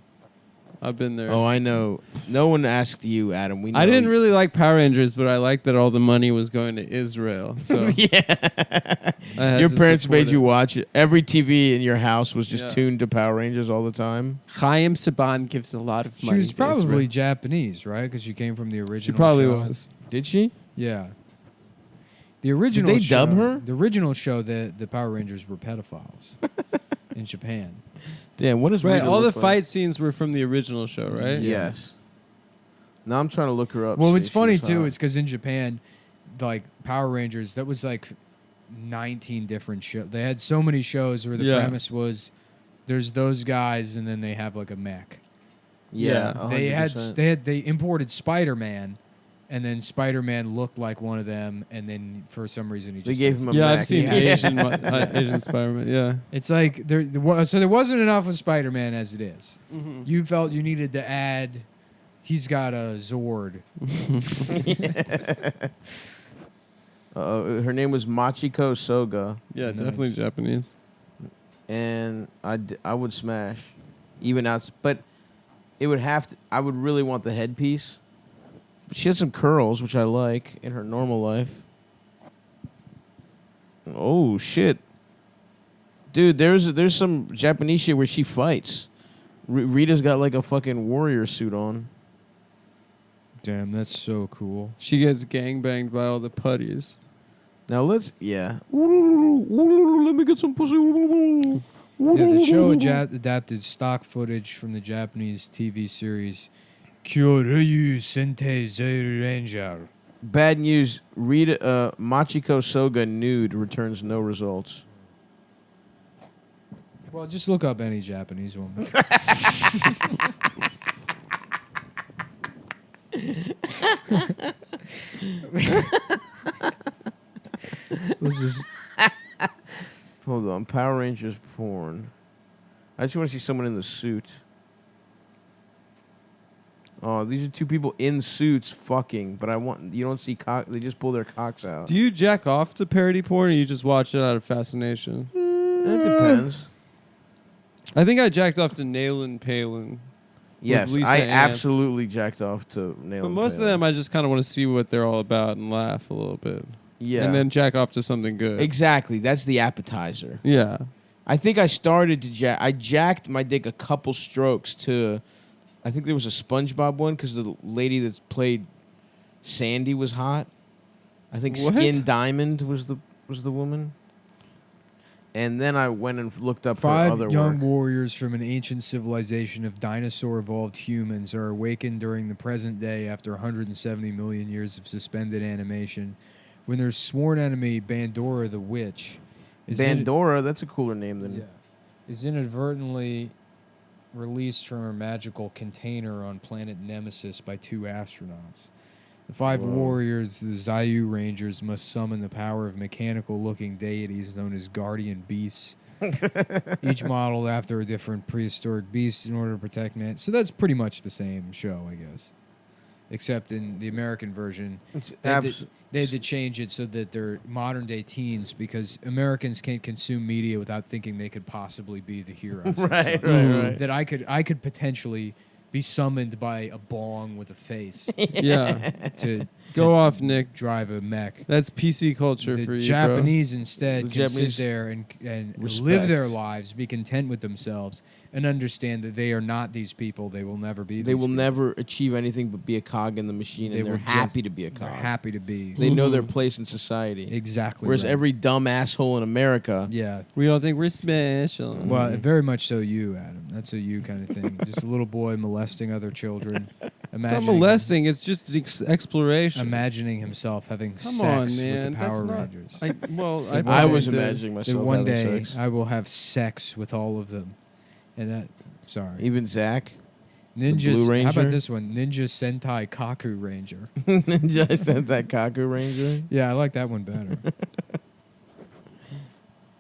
I've been there. Oh, I know. No one asked you, Adam. We know. I didn't really like Power Rangers, but I liked that all the money was going to Israel. So yeah. Your parents made you watch it. Every TV in your house was just tuned to Power Rangers all the time. Chaim Saban gives a lot of money. She was probably Japanese, right? Because she came from the original She probably show. was. Did she? Yeah. The original Did they dub show, her? The original show, the Power Rangers were pedophiles in Japan. Damn, what is Right, Rita all the look like? fight scenes were from the original show, right? Yes. Now I'm trying to look her up. Well, see what's if she funny was too hot. is because in Japan, like Power Rangers, that was like 19 different shows. They had so many shows where the premise was there's those guys and then they have like a mech. Yeah, They imported Spider-Man, and then Spider-Man looked like one of them, and then for some reason he just gave him a Yeah, mech. I've seen Asian Spider-Man. Yeah. It's like there wasn't enough of Spider-Man as it is. Mm-hmm. You felt you needed to add. He's got a Zord. Her name was Machiko Soga, Yeah, Nice. definitely Japanese. and I would smash, even out. But it would have to. I would really want the headpiece. But she had some curls, which I like in her normal life. Oh shit, dude! There's some Japanese shit where she fights. Rita's got like a fucking warrior suit on. Damn, that's so cool. She gets gangbanged by all the putties. Now let's let me get some pussy. Yeah, the show adapted stock footage from the Japanese TV series Kyoryu Sentei Zero Ranger. Bad news. Rita Machiko Soga nude returns no results. Well, just look up any Japanese woman. Let's just Hold on. Power Rangers porn. I just want to see someone in the suit. Oh, these are 2 people in suits fucking, but you don't see cock. They just pull their cocks out. Do you jack off to parody porn, or you just watch it out of fascination? It depends. I think I jacked off to Nailin' Palin. Yes, Lisa I Ann. absolutely jacked off to Nail. But most of them, I just kind of want to see what they're all about and laugh a little bit. Yeah. And then jack off to something good. Exactly. That's the appetizer. Yeah. I think I started to jack. I jacked my dick a couple strokes to. I think there was a SpongeBob one because the lady that played Sandy was hot. I think What? Skin Diamond was the woman. And then I went and looked up her 5 other young work. warriors from an ancient civilization of dinosaur-evolved humans are awakened during the present day after 170 million years of suspended animation, when their sworn enemy Bandora the Witch Bandora, that's a cooler name than. is inadvertently released from her magical container on planet Nemesis by 2 astronauts. The 5 warriors, the Zayu Rangers, must summon the power of mechanical-looking deities known as guardian beasts, each modeled after a different prehistoric beast in order to protect man. So that's pretty much the same show, I guess. Except in the American version, they had to change it so that they're modern-day teens, because Americans can't consume media without thinking they could possibly be the heroes. Right. That I could potentially be summoned by a bong with a face Yeah. to Go off, Nick. drive a mech. That's PC culture The for you, Japanese instead The can Japanese sit there and respect. live their lives, be content with themselves, and understand that they are not these people. They will never be. They these will people. never achieve anything but be a cog in the machine, and they're will happy to be a They're cog. happy to be. They know their place in society. Exactly. Whereas right. every dumb asshole in America, Yeah. We all think we're special. Well, very much so you, Adam. That's a you kind of thing. Just a little boy molested molesting other children. It's not molesting. It's just exploration. Imagining himself having Come sex on, with man. the Power That's Rangers. I was did. imagining That myself one having day sex. I will have sex with all of them. And that, sorry. Even Zach. Ninja. Blue How Ranger? about this one? Ninja Sentai Kaku Ranger. Ninja sent that Kaku Ranger. Yeah, I like that one better.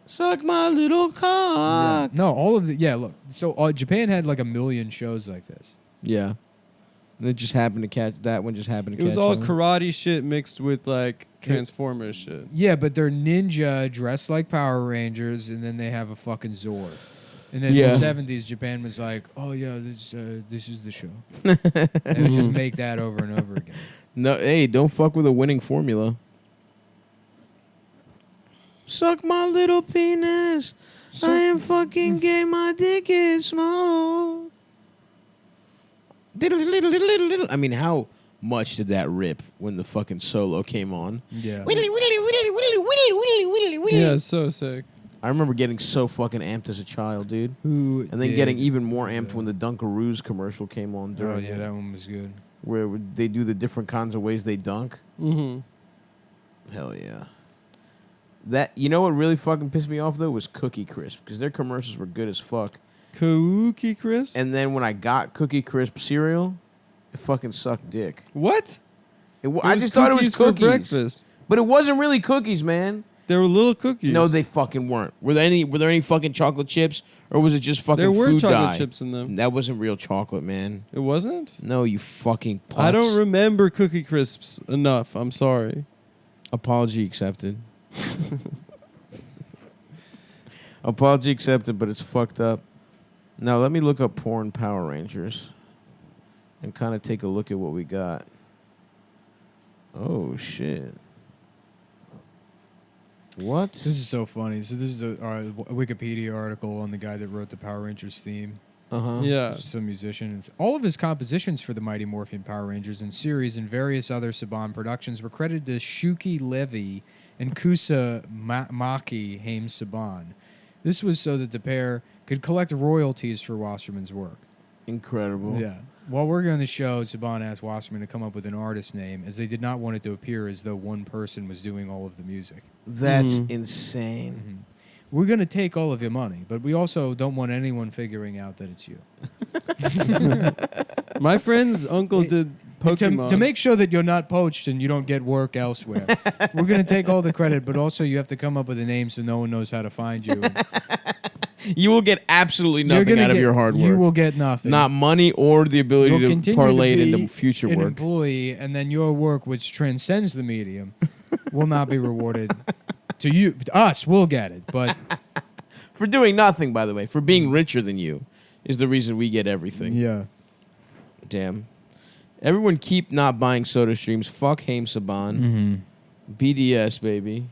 Suck my little cock. No, all of the look. So Japan had like 1 million shows like this. Yeah. And it just happened to catch that one. Just happened to It catch. was all on. karate shit mixed with like Transformers shit. Yeah, but they're ninja dressed like Power Rangers, and then they have a fucking Zord. And then Yeah. in the 70s, Japan was like, "Oh yeah, this is the show." They would just make that over and over again. No, hey, don't fuck with a winning formula. Suck my little penis. I am fucking gay. My dick is small. I mean, how much did that rip when the fucking solo came on? Yeah. Yeah, it's so sick. I remember getting so fucking amped as a child, dude. Who? And then did- getting even more amped when the Dunkaroos commercial came on Oh during yeah, it, that one was good. where they do the different kinds of ways they dunk. Mm-hmm. Hell yeah. That, you know what really fucking pissed me off though was Cookie Crisp, because their commercials were good as fuck. Cookie Crisp? And then when I got Cookie Crisp cereal, it fucking sucked dick. What? I just thought it was for cookies. breakfast. But it wasn't really cookies, man. They were little cookies. No, they fucking weren't. Were there any fucking chocolate chips, or was it just fucking There were food chocolate dye? chips in them. That wasn't real chocolate, man. It wasn't? No, you fucking putz. I don't remember Cookie Crisps enough. I'm sorry. Apology accepted. Apology accepted, but it's fucked up. Now let me look up porn Power Rangers and kind of take a look at what we got. Oh shit. What? This is so funny. So this is a Wikipedia article on the guy that wrote the Power Rangers theme. Uh-huh. Yeah. Some musician. All of his compositions for the Mighty Morphin Power Rangers and series and various other Saban productions were credited to Shuki Levy and Kusa Maki Haim Saban. This was so that the pair could collect royalties for Wasserman's work. Incredible. Yeah. While working on the show, Saban asked Wasserman to come up with an artist name, as they did not want it to appear as though one person was doing all of the music. That's insane. We're going to take all of your money, but we also don't want anyone figuring out that it's you. My friend's uncle did Pokemon. To make sure that you're not poached and you don't get work elsewhere, we're going to take all the credit, but also you have to come up with a name so no one knows how to find you. You will get absolutely nothing out of your hard work. You will get nothing. Not money or the ability You'll to continue parlay to it be into future an work. employee, and then your work, which transcends the medium, will not be rewarded. To you, to us, we'll get it, but For doing nothing, by the way. For being richer than you is the reason we get everything. yeah. Damn. Everyone keep not buying soda streams. Fuck Haim Saban. Mm-hmm. BDS, baby.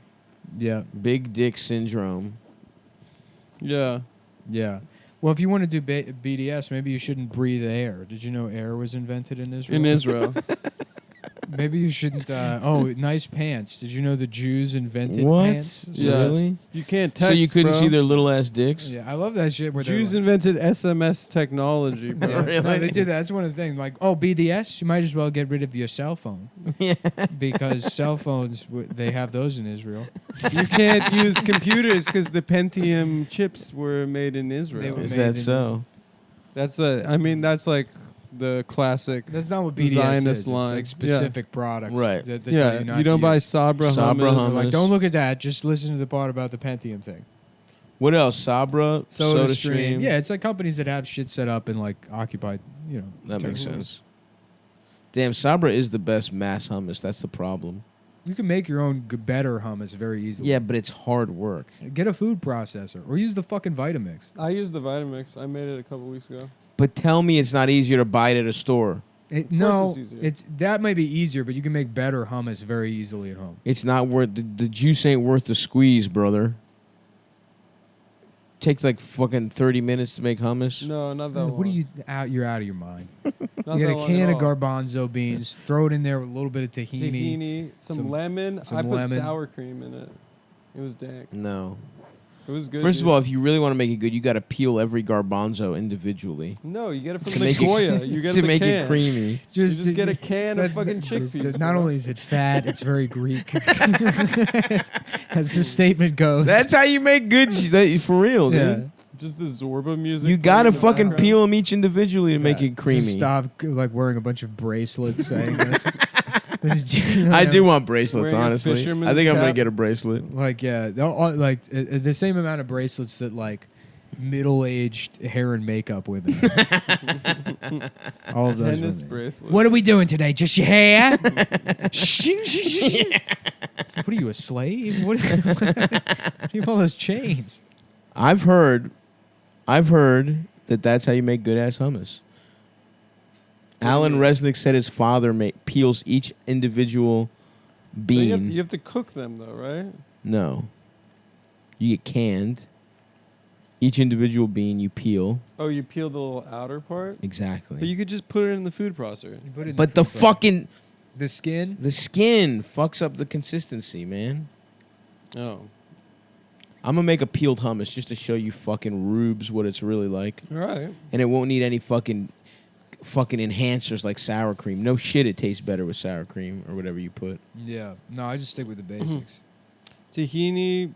Yeah. Big dick syndrome. Yeah. Yeah. Well, if you want to do BDS, maybe you shouldn't breathe air. Did you know air was invented in Israel? In Israel. Maybe you shouldn't. Nice pants. Did you know the Jews invented What? pants? Yes. Really? You can't text, So you couldn't bro. see their little ass dicks? Yeah, I love that shit. Where they're Jews like, invented SMS technology, bro. yeah, Really? no, they did that. That's one of the things. Like, BDS, you might as well get rid of your cell phone. Yeah. Because cell phones, they have those in Israel. You can't use computers because the Pentium chips were made in Israel. They were Is made that in- so? That's like the classic. That's not what BDS Zionist is. line. It's like specific products. Right. That Yeah, tell you not you don't to buy use. Sabra Sabra hummus. hummus. Like, don't look at that. Just listen to the part about the Pentium thing. What else? Sabra? Soda stream? Yeah, it's like companies that have shit set up in like occupied, That makes territories. sense. Damn, Sabra is the best mass hummus. That's the problem. You can make your own better hummus very easily. Yeah, but it's hard work. Get a food processor or use the fucking Vitamix. I used the Vitamix. I made it a couple weeks ago. But tell me it's not easier to buy it at a store. No, it's easier. that may be easier, but you can make better hummus very easily at home. It's not worth the juice ain't worth the squeeze, brother. Takes like fucking 30 minutes to make hummus. No, not that long. What are you out? You're out of your mind. Not You that get a long can at of all. garbanzo beans, throw it in there with a little bit of tahini. Tahini, some some- lemon. some I put lemon. sour cream in it. It was dank. No. It was good. First of all, if you really want to make it good, you got to peel every garbanzo individually no, you get it from to make Nicoya. it, You get to the make can. it creamy. You just get a can of fucking chickpeas. Not only is it fat, it's very Greek. As the statement goes. That's how you make good for real, dude. yeah. Just the Zorba music. You gotta playing in the fucking background. peel them each individually to make Yeah. it creamy. Just stop like wearing a bunch of bracelets saying this. I do want bracelets, Wearing a honestly. fisherman's I think I'm gonna cap. get a bracelet. Like like the same amount of bracelets that like middle-aged hair and makeup women. All of those. Tennis women. bracelet. What are we doing today? Just your hair? Shing, shing, shing, shing. What are you, a slave? What do you have all those chains? I've heard that that's how you make good ass hummus. Alan Resnick said his father peels each individual But bean. you have to cook them though, right? No. You get canned. Each individual bean you peel. Oh, you peel the little outer part. Exactly. But you could just put it in the food processor. You put it in But the food processor. fucking the skin. the skin fucks up the consistency, man. Oh, I'm gonna make a peeled hummus just to show you fucking rubes what it's really like. all right. And it won't need any fucking enhancers like sour cream. No shit, it tastes better with sour cream or whatever you put. Yeah. No, I just stick with the basics. Tahini,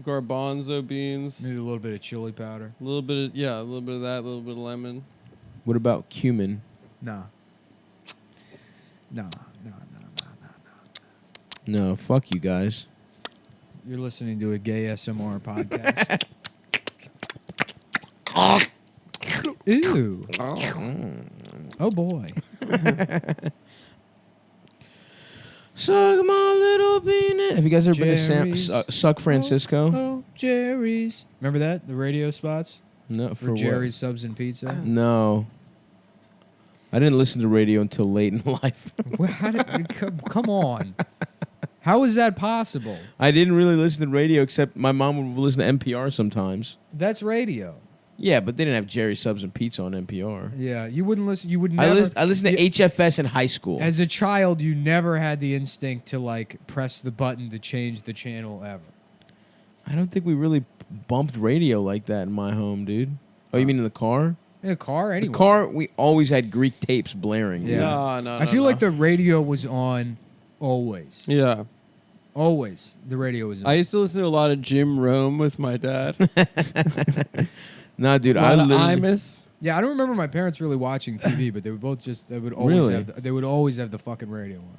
garbanzo beans, Maybe a little bit of chili powder. a little bit of that, a little bit of lemon. What about cumin? Nah. No. No, fuck you guys. You're listening to a gay SMR podcast. Ew. Oh boy. Suck my little peanut. Have you guys ever been to Jerry's. Suck Francisco? Oh, Jerry's. Remember that? The radio spots No, for what? Jerry's Subs and Pizza. No. I didn't listen to radio until late in life. Well, come on. How is that possible? I didn't really listen to radio except my mom would listen to NPR sometimes. That's radio. Yeah, but they didn't have Jerry Subs and Pizza on NPR. Yeah, you wouldn't listen. You would never. I listened to HFS in high school. As a child, you never had the instinct to like press the button to change the channel ever. I don't think we really bumped radio like that in my home, dude. Oh, you mean in the car? In a car, anyway. The car, we always had Greek tapes blaring. Yeah. No. I feel like the radio was on always. Yeah. Always, the radio was on. I used to listen to a lot of Jim Rome with my dad. Nah, dude, A I lot of literally... Imus. Yeah, I don't remember my parents really watching TV, but they would both just they would always Really? have the fucking radio on.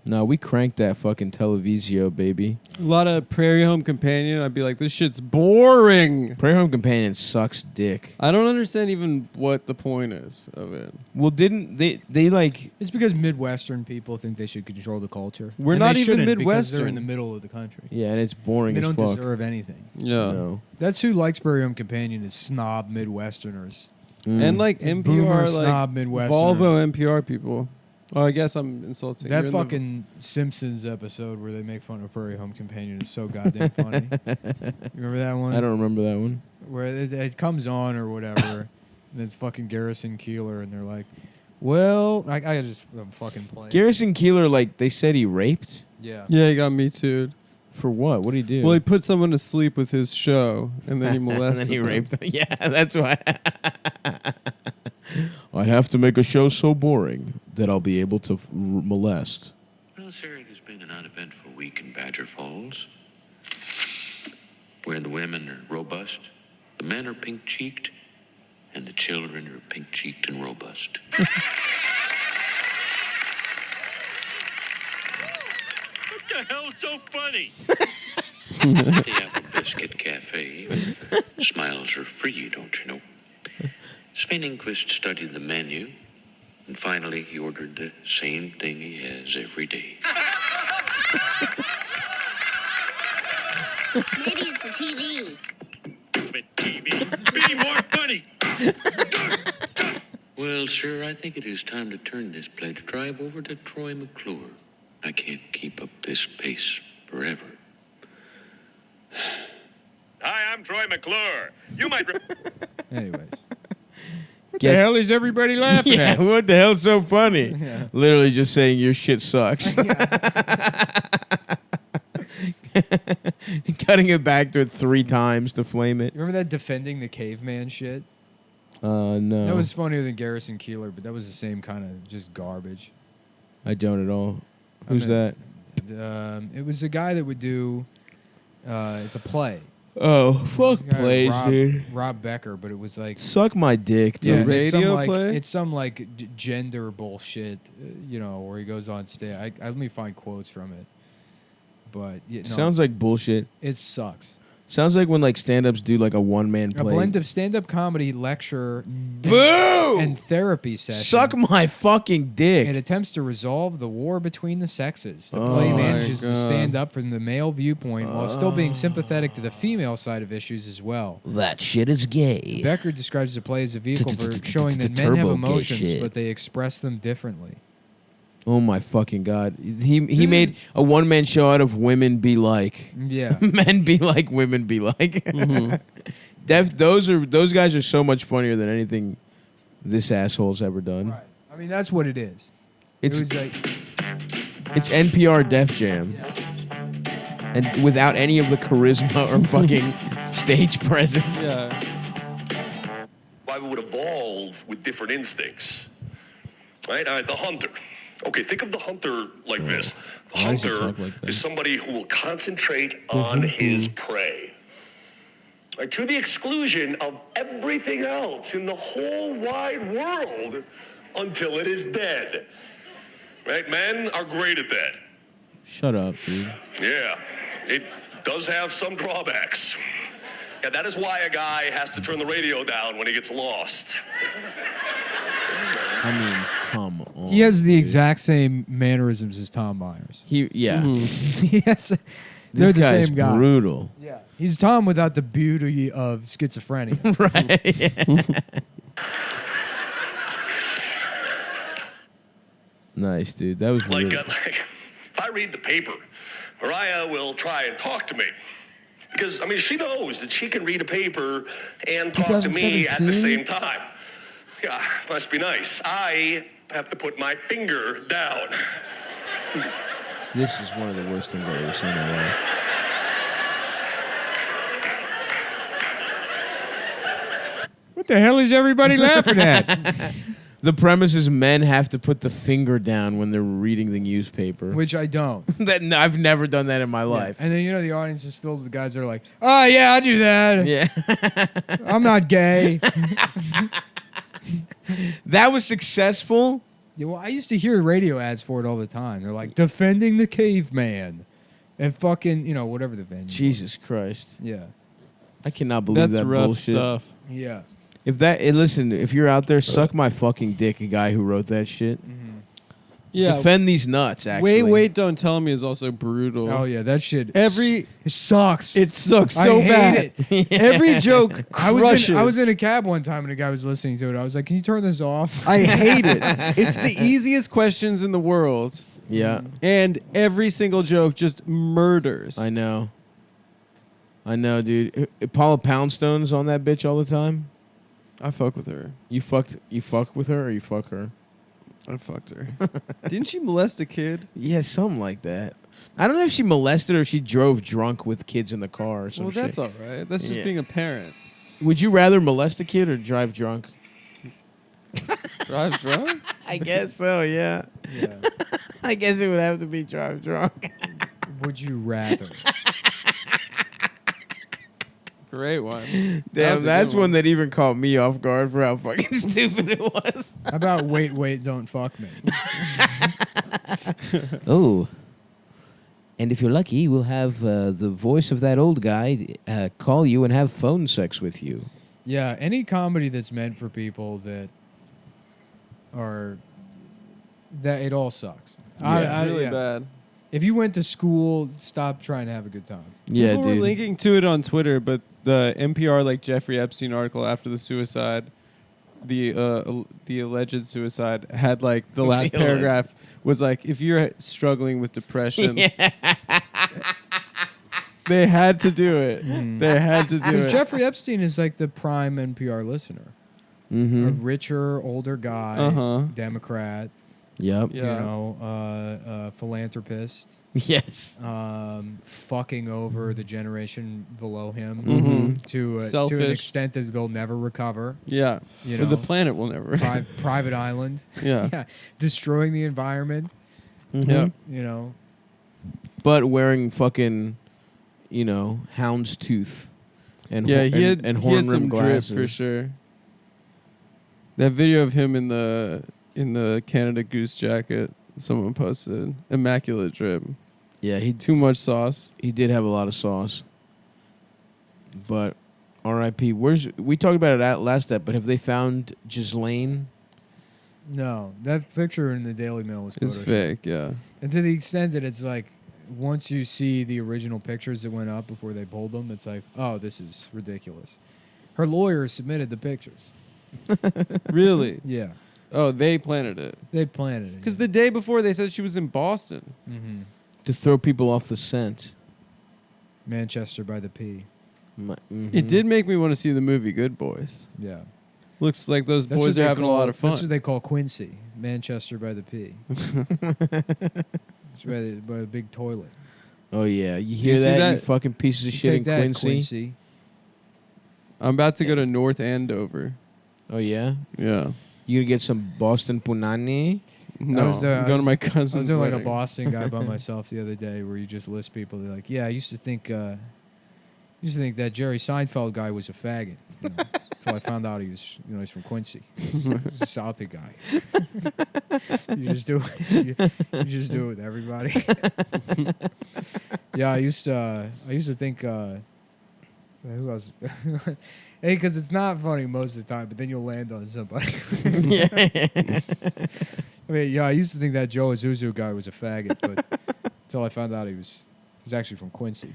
No, we cranked that fucking televisio, baby. A lot of Prairie Home Companion. I'd be like, this shit's boring. Prairie Home Companion sucks dick. I don't understand even what the point is of it. Well, didn't they like... It's because Midwestern people think they should control the culture. We're And not they even shouldn't because they're Midwestern. in the middle of the country. Yeah, and it's boring They as don't fuck. deserve anything. Yeah. No. That's who likes Prairie Home Companion is snob Midwesterners. And like Boomer NPR, snob like Midwesterners. Volvo NPR people. Oh, I guess I'm insulting. That You're in the- fucking Simpsons episode where they make fun of Prairie Home Companion is so goddamn funny. You remember that one? I don't remember that one. Where it comes on or whatever, and it's fucking Garrison Keeler, and they're like, "Well, I'm fucking playing." Garrison Keeler, like, they said he raped? Yeah. Yeah, he got me too. For what? What did he do? Well, he put someone to sleep with his show, and then he molested and then he them. raped them. Yeah, that's why. I have to make a show so boring that I'll be able to molest. Well, sir, it has been an uneventful week in Badger Falls, where the women are robust, the men are pink-cheeked, and the children are pink-cheeked and robust. What the hell's so funny? The Apple Biscuit Cafe. Smiles are free, don't you know? Sven Ingquist studied the menu, and finally he ordered the same thing he has every day. Maybe it's the TV. But TV, be more funny. Well, sir, I think it is time to turn this pledge drive over to Troy McClure. I can't keep up this pace forever. Hi, I'm Troy McClure. You might... Anyways. What the hell is everybody laughing Yeah, at? what the hell's so funny? Yeah. Literally just saying your shit sucks. Cutting it back to 3 times to flame it. Remember that defending the caveman shit? No. That was funnier than Garrison Keillor, but that was the same kind of just garbage. I don't at all. Who's that? It was a guy that would do. It's a play. Oh, fuck It's a guy, plays, dude. Rob Becker, but it was like. Suck my dick, dude. Yeah, it's some, radio like, play? It's some like gender bullshit, where he goes on stage. Let me find quotes from it. But no, Sounds like bullshit. it sucks. Sounds like when like stand-ups do like a one-man A play. blend of stand-up comedy, lecture, Boo! and therapy session. Suck my fucking dick. It attempts to resolve the war between the sexes. The Oh play my manages to God. stand up from the male viewpoint while still being sympathetic to the female side of issues as well. That shit is gay. Becker describes the play as a vehicle for showing that men have Turbo gay emotions, shit. but they express them differently. Oh my fucking god. He made a one-man show out of women be like. Yeah. Men be like, women be like. Mm-hmm. Those guys are so much funnier than anything this asshole's ever done. Right. I mean, that's what it is. It's It was like, it's NPR Def Jam. And without any of the charisma or fucking stage presence. Yeah. Why we would evolve with different instincts. Right? All right, the hunter. Okay, think of the hunter like this. The Why does he hunter talk like that? is somebody who will concentrate on his prey. Right, to the exclusion of everything else in the whole wide world until it is dead. Right? Men are great at that. Shut up, dude. Yeah, it does have some drawbacks. Yeah, that is why a guy has to turn the radio down when he gets lost. I mean, come on. he has the dude. exact same mannerisms as Tom Myers. Yeah. Yes. They're This the guy's same guy. brutal. Yeah. He's Tom without the beauty of schizophrenia. Nice, dude. That was Like, really... like, if I read the paper, Mariah will try and talk to me. Because, I mean, she knows that she can read a paper and talk to me at the 2017? same time. Yeah, must be nice. I have to put my finger down. This is one of the worst things I've ever seen in my life. What the hell is everybody laughing at? The premise is men have to put the finger down when they're reading the newspaper. Which I don't. No, I've never done that in my life. And then, the audience is filled with guys that are like, oh, yeah, I do that. Yeah. I'm not gay. That was successful. Yeah, well, I used to hear radio ads for it all the time. They're like, defending the caveman. And fucking, whatever the venue. Jesus Christ. Yeah. I cannot believe That's that rough bullshit. stuff. Yeah. Listen, if you're out there, suck my fucking dick, a guy who wrote that shit. Yeah. Defend these nuts, actually. Wait, don't tell me is also brutal. Oh, yeah, that shit. It sucks. It sucks I so hate bad. it. Every joke crushes. I was in a cab one time and a guy was listening to it. I was like, can you turn this off? I hate it. It's the easiest questions in the world. Yeah, And every single joke just murders. I know, dude. Paula Poundstone's on that bitch all the time. I fuck with her. You fuck with her or you fuck her? I fucked her. Didn't she molest a kid? Yeah, something like that. I don't know if she molested or if she drove drunk with kids in the car or some Well, shit. that's all right. That's just Yeah. being a parent. Would you rather molest a kid or drive drunk? Drive drunk? I guess so, yeah. Yeah. I guess it would have to be drive drunk. Would you rather? Great one. That Damn, was a that's good one that even caught me off guard for how fucking stupid it was. How about wait, don't fuck me? Oh. And if you're lucky, we'll have the voice of that old guy call you and have phone sex with you. Yeah, any comedy that's meant for people that it all sucks. It's really bad. If you went to school, stop trying to have a good time. Yeah, People were dude. linking to it on Twitter, but the NPR Jeffrey Epstein article after the suicide, the alleged suicide, had the last The paragraph was if you're struggling with depression, they had to do it. They had to do Because it. Jeffrey Epstein is the prime NPR listener. Mm-hmm. A richer, older guy, Uh-huh. Democrat. Yep. Yeah. You know, philanthropist. Yes. Fucking over the generation below him Mhm. to an Selfish. extent that they'll never recover. Yeah. You Or know, the planet will never. private island. Yeah. Destroying the environment. Mhm. Yeah. You know, But wearing fucking, houndstooth and Yeah, he had and he horn had some rim drip glasses for sure. That video of him in the Canada Goose jacket, someone posted, immaculate drip. Yeah, Too much sauce. he did have a lot of sauce. But R.I.P. We talked about it at last step, but have they found Ghislaine? no, that picture in the Daily Mail was It's Photoshopped. fake, yeah. And to the extent that it's like, once you see the original pictures that went up before they pulled them, it's like, oh, this is ridiculous. Her lawyer submitted the pictures. Really? Yeah, Oh, they planted it. they planted it. Because the day before they said she was in Boston. Mm-hmm. To throw people off the scent. Manchester by the P. It did make me want to see the movie Good Boys. Yeah. Looks like those That's boys what are they having a call- lot of fun. That's what they call Quincy, Manchester by the P. It's by the big toilet. Oh, yeah. You hear see that, that? you fucking pieces of shit Take in that, Quincy? Quincy. I'm about to go to North Andover. Oh, yeah? Yeah. You gonna get some Boston Punani? No, was there- I'm I going was- to my I cousin's was doing like a wedding. Boston guy by myself the other day where you just list people. They're like, yeah, I used to think that Jerry Seinfeld guy was a faggot. Until I found out he's from Quincy. He's a Southie guy. you just do it with everybody. Yeah, I used to think who else? Hey, because it's not funny most of the time, but then you'll land on somebody. I mean, yeah, I used to think that Joe Azuzu guy was a faggot, but until I found out he's actually from Quincy.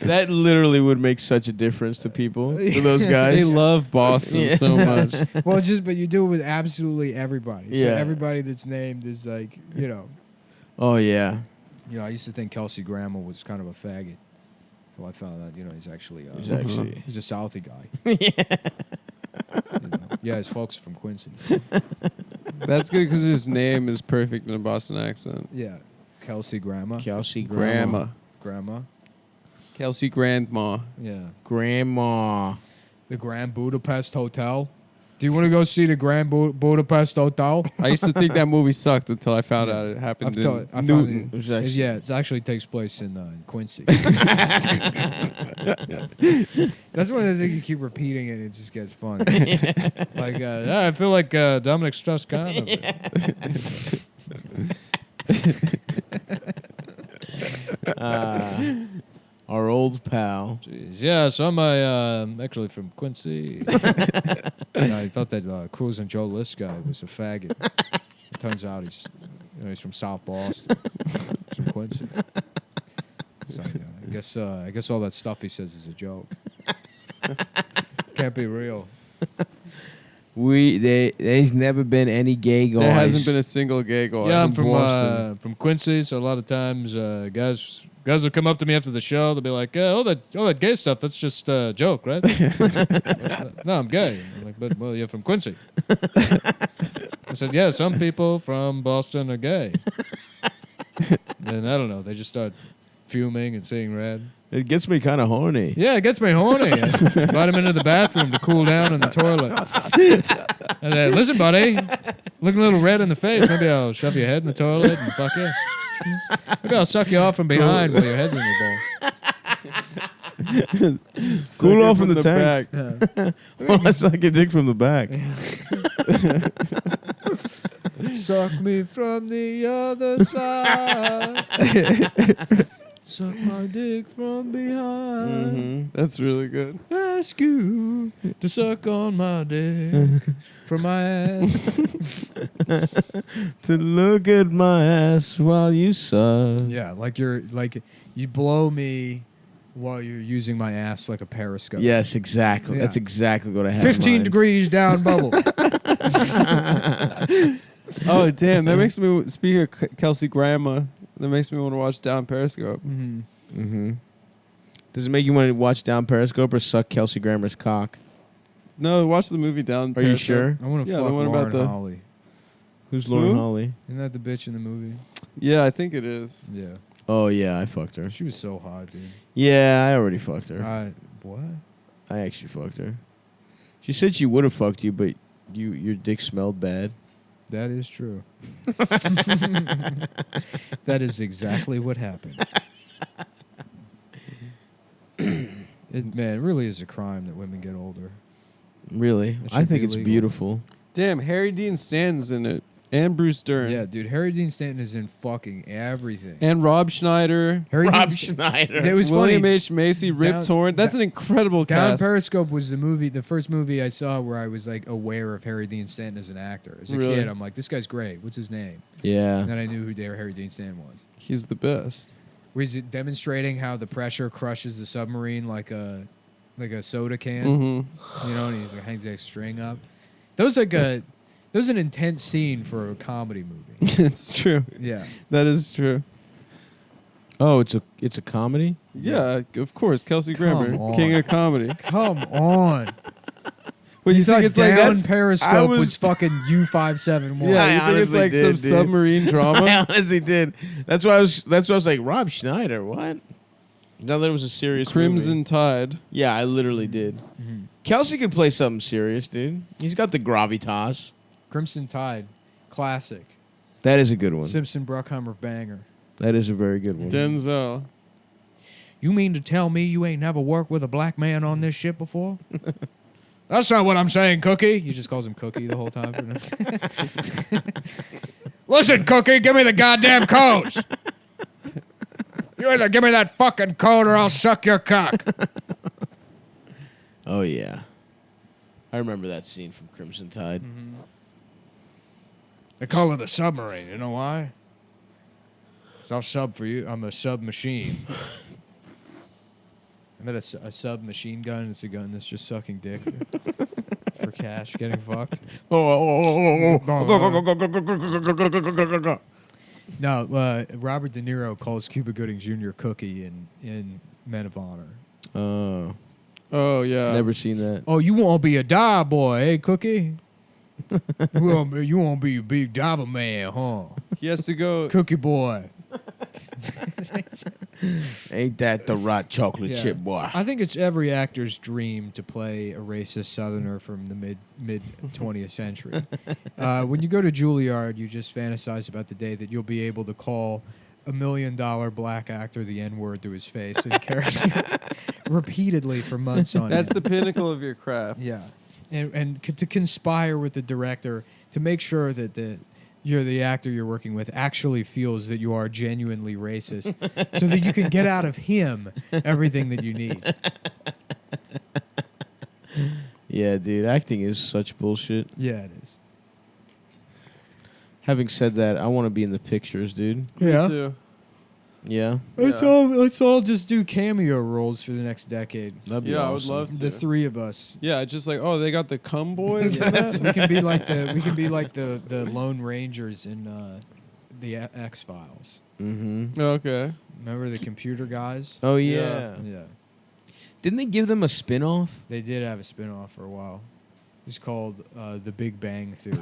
That literally would make such a difference to people, to those guys. They love Boston so much. Well, but you do it with absolutely everybody. So Yeah. everybody that's named is like, Oh, yeah. I used to think Kelsey Grammer was kind of a faggot. So I found out, he's actually he's a Southie guy. Yeah, his folks are from Quincy. So. That's good because his name is perfect in a Boston accent. Yeah, Kelsey Grammer. Kelsey Grandma. Grandma. Kelsey Grandma. Yeah. Grandma. The Grand Budapest Hotel. Do you want to go see the Grand Budapest Hotel? I used to think that movie sucked until I found out it happened in Newton. It was actually- Yeah, it actually takes place in Quincy. That's one of those things you keep repeating and it just gets funny. Like, I feel like Dominic Strauss-Kahn. Our old pal. Jeez. Yeah, so I'm actually from Quincy. And I thought that Cruz and Joe List guy was a faggot. It turns out he's from South Boston. He's from Quincy. So I guess all that stuff he says is a joke. Can't be real. There's never been any gay guys. There hasn't been a single gay guy. Yeah, I'm from Boston. from Quincy, so a lot of times guys will come up to me after the show. They'll be like, all that gay stuff, that's just a joke, right? No, I'm gay. I'm like, but well, you're from Quincy. I said, yeah, some people from Boston are gay. And I don't know, they just start fuming and seeing red. It gets me kind of horny. Yeah, it gets me horny. I invite him into the bathroom to cool down in the toilet. And listen, buddy, looking a little red in the face. Maybe I'll shove your head in the toilet and fuck you. Maybe I'll suck you off from behind while your head's in your bowl. Cool off in the tank. back. Well, I suck your dick from the back. Suck me from the other side. Suck my dick from behind. That's really good. Ask you to suck on my dick from my ass. To look at my ass while you suck. Yeah, like you blow me while you're using my ass like a periscope. Yes, exactly. Yeah. That's exactly what I have. 15 in mind. degrees down bubble. Oh, damn. That makes me, speaking of Kelsey Grandma, that makes me want to watch Down Periscope. Mm-hmm. Does it make you want to watch down Periscope or suck Kelsey Grammer's cock? No, watch the movie Down. Are you Periscope. sure? I want to Yeah, fuck the one about Lauren the- Holly. Who's Lauren Who? Holly? Isn't that the bitch in the movie? Yeah, I think it is. Yeah. Oh yeah, I fucked her. She was so hot, dude. Yeah, I already fucked her. What? I actually fucked her. She said she would have fucked you, but your dick smelled bad. That is true. That is exactly what happened. Man, it really is a crime that women get older. Really? That I should think be it's illegal. beautiful. Damn, Harry Dean Stanton's in it, and Bruce Dern. Yeah, dude. Harry Dean Stanton is in fucking everything. And Rob Schneider, Harry Rob Dean Schneider. It was William funny. H. Macy, Rip Down- Torn. That's an incredible Down cast. Periscope was the first movie I saw where I was like aware of Harry Dean Stanton as an actor. As a Really? kid, I'm like, this guy's great. What's his name? Yeah. And then I knew who Harry Dean Stanton was. He's the best. Was it demonstrating how the pressure crushes the submarine like a soda can? Mm-hmm. You know, and he hangs that string up. That was an intense scene for a comedy movie. It's true. Yeah. That is true. Oh, it's a comedy? Yeah, of course. Kelsey Come Grammer, on. king of comedy. Come on. But you thought think it's like Down that's, Periscope was fucking U571. yeah, I you think it's honestly like did, some dude. submarine I drama? honestly did. That's why I was like, Rob Schneider, what? Now that it was a serious Crimson movie. Tide. Yeah, I literally did. Kelsey could play something serious, dude. He's got the gravitas. Crimson Tide. Classic. That is a good one. Simpson Bruckheimer banger. That is a very good one. Denzel. You mean to tell me you ain't never worked with a black man on this shit before? That's not what I'm saying, Cookie. He just calls him Cookie the whole time. Listen, Cookie, give me the goddamn codes. You either give me that fucking code or I'll suck your cock. Oh yeah, I remember that scene from Crimson Tide. They call it a submarine. You know why? 'Cause I'll sub for you. I'm a sub machine. I met a sub machine gun. It's a gun that's just sucking dick for cash, getting fucked. No, Robert De Niro calls Cuba Gooding Jr. Cookie in Men of Honor. Oh, Oh, yeah. never seen that. Oh, you won't be a dive boy, eh, Cookie? You won't be a big diver man, huh? He has to go. Cookie boy. Ain't that the rot chocolate Yeah. chip boy? I think it's every actor's dream to play a racist Southerner from the mid 20th century. When you go to Juilliard, you just fantasize about the day that you'll be able to call $1 million black actor the N-word to his face and character repeatedly for months on That's end. the pinnacle of your craft. Yeah, and to conspire with the director to make sure that the actor you're working with actually feels that you are genuinely racist, so that you can get out of him everything that you need. Yeah, dude, acting is such bullshit. Yeah, it is. Having said that, I want to be in the pictures, dude. Me too. Yeah, Let's all just do cameo roles for the next decade. that'd be Yeah, I would awesome. love to. The three of us. Yeah, just like, oh, they got the cum boys in that? we can be like the Lone Rangers in the X Files. Mm-hmm. Okay. Remember the computer guys? Oh yeah. Yeah. Didn't they give them a spin-off? They did have a spin-off for a while. It's called The Big Bang Theory.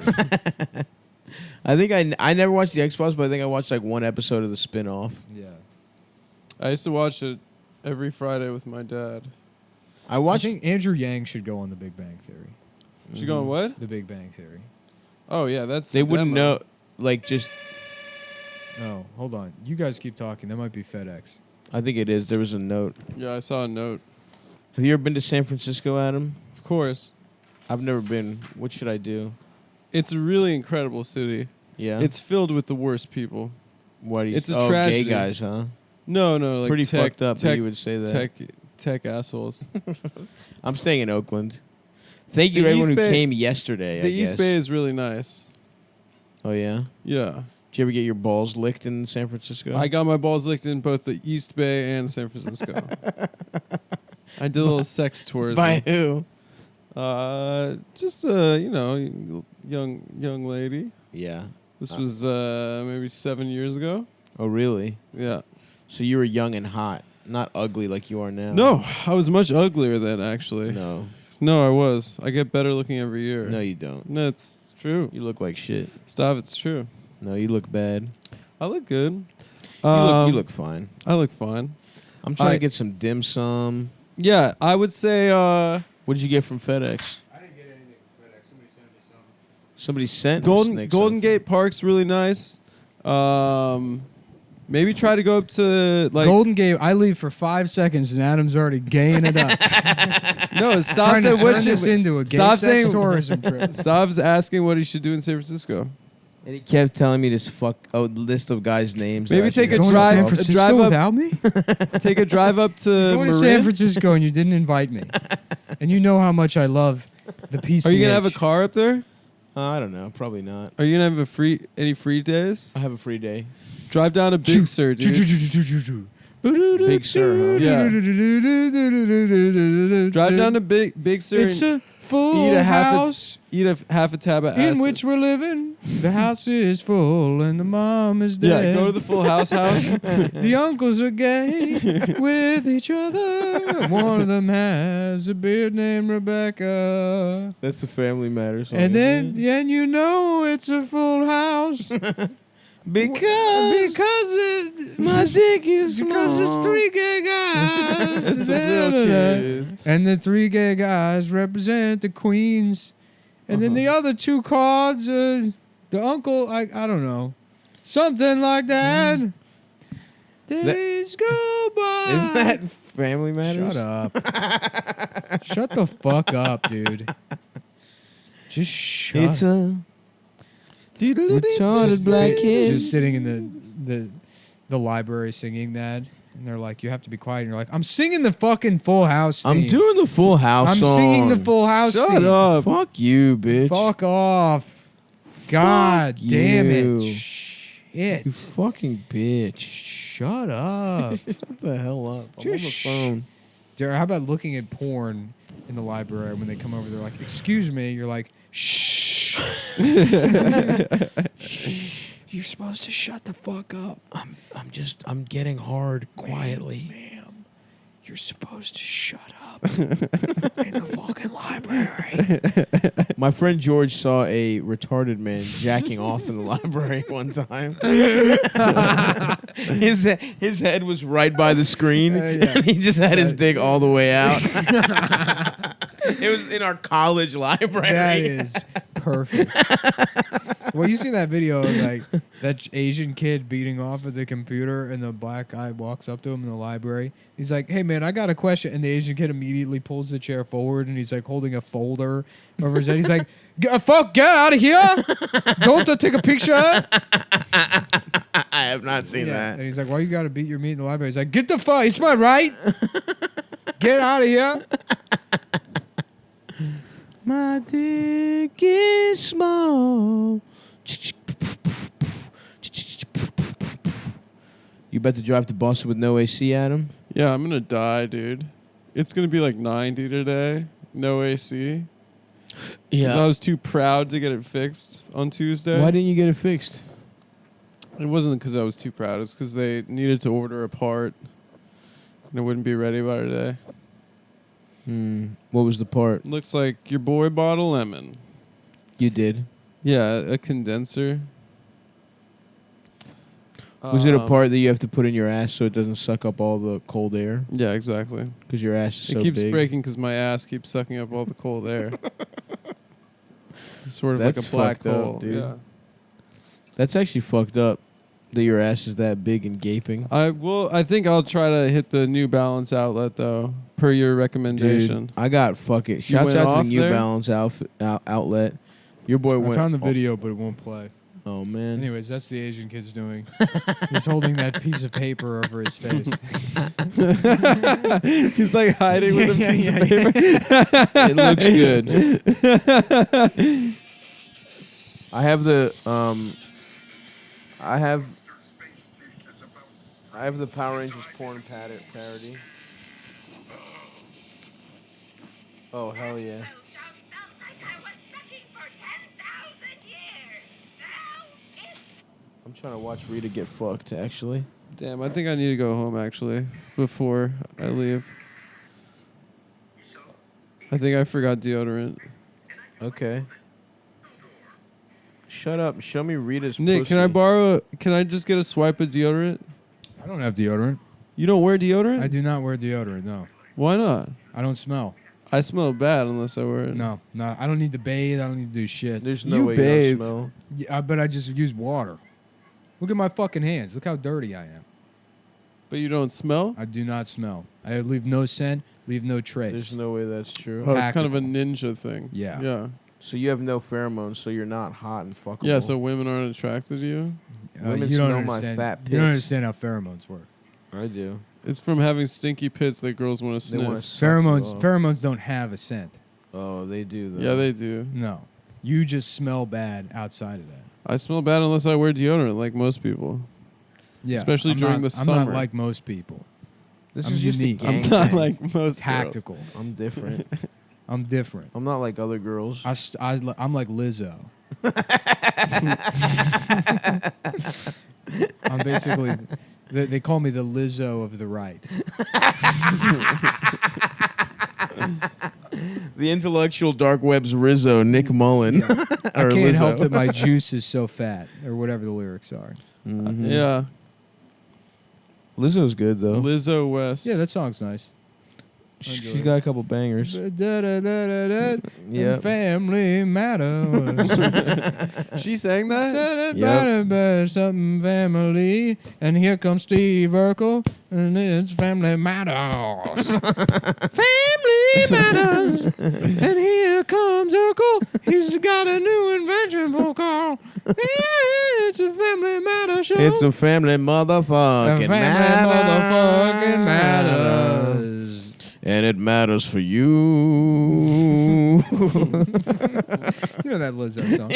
I think I never watched the X-Files, but I think I watched like one episode of the spin-off. Yeah. I used to watch it every Friday with my dad. I I watched. think Andrew Yang should go on The Big Bang Theory. She going what? The Big Bang Theory. Oh yeah, that's They the wouldn't demo. know, like just. Oh, hold on. You guys keep talking. That might be FedEx. I think it is. There was a note. Yeah, I saw a note. Have you ever been to San Francisco, Adam? Of course. I've never been. What should I do? It's a really incredible city. Yeah. It's filled with the worst people. what do you? it's a oh, tragedy. gay guys, huh? No, like Pretty tech, fucked up that tech, you would say that. tech assholes. I'm staying in Oakland. Thank The you to everyone East who Bay- came yesterday. The I East guess. Bay is really nice. Oh yeah. Yeah. Did you ever get your balls licked in San Francisco? I got my balls licked in both the East Bay and San Francisco. I did a little sex tourism. By who? Just a young lady. Yeah. This was maybe 7 years ago. Oh really? Yeah. So you were young and hot, not ugly like you are now. No, I was much uglier then. Actually, No. No, I was. I get better looking every year. No, you don't. No, it's true. You look like shit. Stop, it's true. No, you look bad. I look good. You look fine. I look fine. I'm trying to get some dim sum. Yeah, I would say... What did you get from FedEx? I didn't get anything from FedEx. Somebody sent me something. Somebody sent Golden Gate Park's really nice. Maybe try to go up to like Golden Gate. I leave for 5 seconds and Adam's already gaying it up. No, stop Trying to saying what turn this into a gay stop sex saying tourism trip. Stop's asking what he should do in San Francisco. And he kept telling me this list of guys' names. Maybe that I take should a go Going to drive- San off. Francisco drive up- without me? Take a drive up to Going to Marin. San Francisco and you didn't invite me. And you know how much I love the PCH. Are you gonna have a car up there? I don't know. Probably not. Are you gonna have any free days? I have a free day. Drive down to Big Sur, dude. Big Sur, huh? Yeah. Drive down to Big Sur It's and a full eat a house eat a half a tab of acid. in which we're living. The house is full and the mom is dead. Yeah, go to the Full House house. The uncles are gay with each other. One of them has a beard named Rebecca. That's the Family Matters song. And isn't then, and you know it's a full house. it? My dick is because it's 3 gay guys. It's a real kid. And the 3 gay guys represent the queens. And then the other 2 cards, the uncle, I don't know. Something like that. Days go by. Isn't that Family Matters? Shut up. Shut the fuck up, dude. Just shut It's up. a retarded black kid. Just sitting in the library singing that. And they're like, you have to be quiet. And you're like, I'm singing the fucking Full House theme. I'm doing the Full House I'm song. singing the Full House Shut theme. up. Fuck you, bitch. Fuck off. God damn you. it. Shit. You fucking bitch. Shut up. Shut the hell up. I'm on the Just phone. Jared, how about looking at porn in the library when they come over? They're like, excuse me. You're like, shh. You're supposed to shut the fuck up. I'm getting hard quietly. Ma'am, you're supposed to shut up in the fucking library. My friend George saw a retarded man jacking off in the library one time. his head was right by the screen. Yeah. And he just had his dick all the way out. It was in our college library. That is perfect. Well, you seen that video of like that Asian kid beating off at the computer, and the black guy walks up to him in the library. He's like, "Hey man, I got a question," and the Asian kid immediately pulls the chair forward, and he's like holding a folder over his head. He's like, get out of here! Don't take a picture." I have not seen And he's like, "Why you got to beat your meat in the library?" He's like, "Get the fuck! It's my right. Get out of here." My dick is small. You about to drive to Boston with no AC, Adam? Yeah, I'm gonna die, dude. It's gonna be like 90 today. No AC. I was too proud to get it fixed on Tuesday. Why didn't you get it fixed? It wasn't because I was too proud. It's because they needed to order a part, and it wouldn't be ready by today. What was the part? Looks like your boy bought a lemon. You did. Yeah, a condenser. Was it a part that you have to put in your ass so it doesn't suck up all the cold air? Yeah, exactly. Because your ass is so It keeps big. breaking because my ass keeps sucking up all the cold air. It's sort of That's like a black fucked up, hole, dude. Yeah. That's actually fucked up that your ass is that big and gaping. I think I'll try to hit the New Balance outlet though, per your recommendation. Dude, I got fucking... Shouts went out to off the New there? Balance outlet. Your boy I went... found the video, but it won't play. Oh, man. Anyways, that's the Asian kid's doing. He's holding that piece of paper over his face. He's like hiding with a piece of paper. It looks good. I have the I have the Power Rangers porn parody. Oh hell yeah! I'm trying to watch Rita get fucked. Actually, Damn, I think I need to go home actually before I leave. I think I forgot deodorant. Okay. Shut up. Show me Rita's Nick, pussy. can I just get a swipe of deodorant? I don't have deodorant. You don't wear deodorant? I do not wear deodorant. No, Why not? I don't smell. I smell bad unless I wear it. No. I don't need to bathe. I don't need to do shit. There's no You way bathe. you don't smell. Yeah, but I just use water. Look at my fucking hands. Look how dirty I am. But you don't smell? I do not smell. I leave no scent, leave no trace. There's no way that's true. Oh, it's kind of a ninja thing. Yeah. Yeah. So you have no pheromones, so you're not hot and fuckable. Yeah, so women aren't attracted to you? Women you don't smell my understand. fat You don't pits. understand how pheromones work. I do. It's from having stinky pits that girls want to They want sniff. to Pheromones don't have a scent. Oh, they do though. Yeah, they do. No. You just smell bad outside of that. I smell bad unless I wear deodorant, like most people. Yeah. Especially during the I'm summer. not like most people. This I'm is just unique. a I'm gang not thing. like most girls. Tactical. I'm different. I'm different. I'm not like other girls. I'm like Lizzo. I'm basically, they call me the Lizzo of the right. The intellectual dark web's Rizzo, Nick Mullen. I Or can't help Lizzo. that my juice is so fat, or whatever the lyrics are. Mhm. Yeah. Lizzo's good though. Lizzo West. Yeah, that song's nice. She's got a couple bangers. Yeah. Family matters. She sang that? Something family. And here comes Steve Urkel. And it's family matters. Family matters. And here comes Urkel. He's got a new invention for Carl. It's a family matter show. It's a family motherfucking motherfucking matters. And it matters for you. You know that Lizzo song.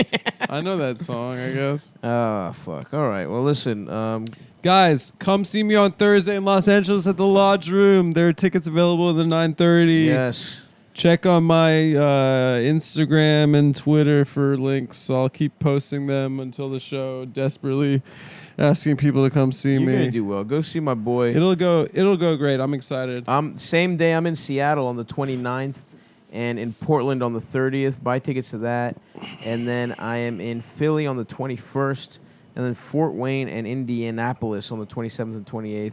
I know that song, I guess. Ah, fuck. All right. Well, listen. Guys, come see me on Thursday in Los Angeles at the Lodge Room. There are tickets available at the 9:30. Yes. Check on my Instagram and Twitter for links. I'll keep posting them until the show. Desperately asking people to come see You're me. gonna do well. Go see my boy. It'll go great. I'm excited. Same day, I'm in Seattle on the 29th and in Portland on the 30th. Buy tickets to that. And then I am in Philly on the 21st, and then Fort Wayne and Indianapolis on the 27th and 28th.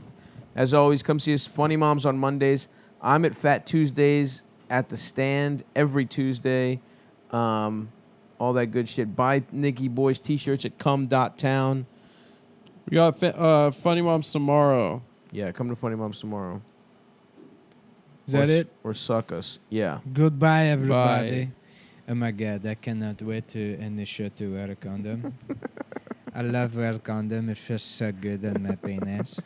As always, come see us Funny Moms on Mondays. I'm at Fat Tuesdays at the Stand every Tuesday. All that good shit. Buy Nikki Boys t-shirts at cum.town. We got Funny Moms tomorrow. Yeah, come to Funny Moms tomorrow. Is that it? Or suck us. Yeah. Goodbye, everybody. Bye. Oh my God, I cannot wait to end the show to wear a condom. I love wear a condom. It feels so good on my penis.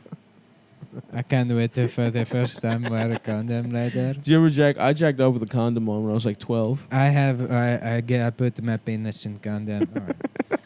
I can't wait to for the first time wear a condom later. Did you ever jack? I jacked off with a condom on when I was like 12. I put my penis in condom. All right.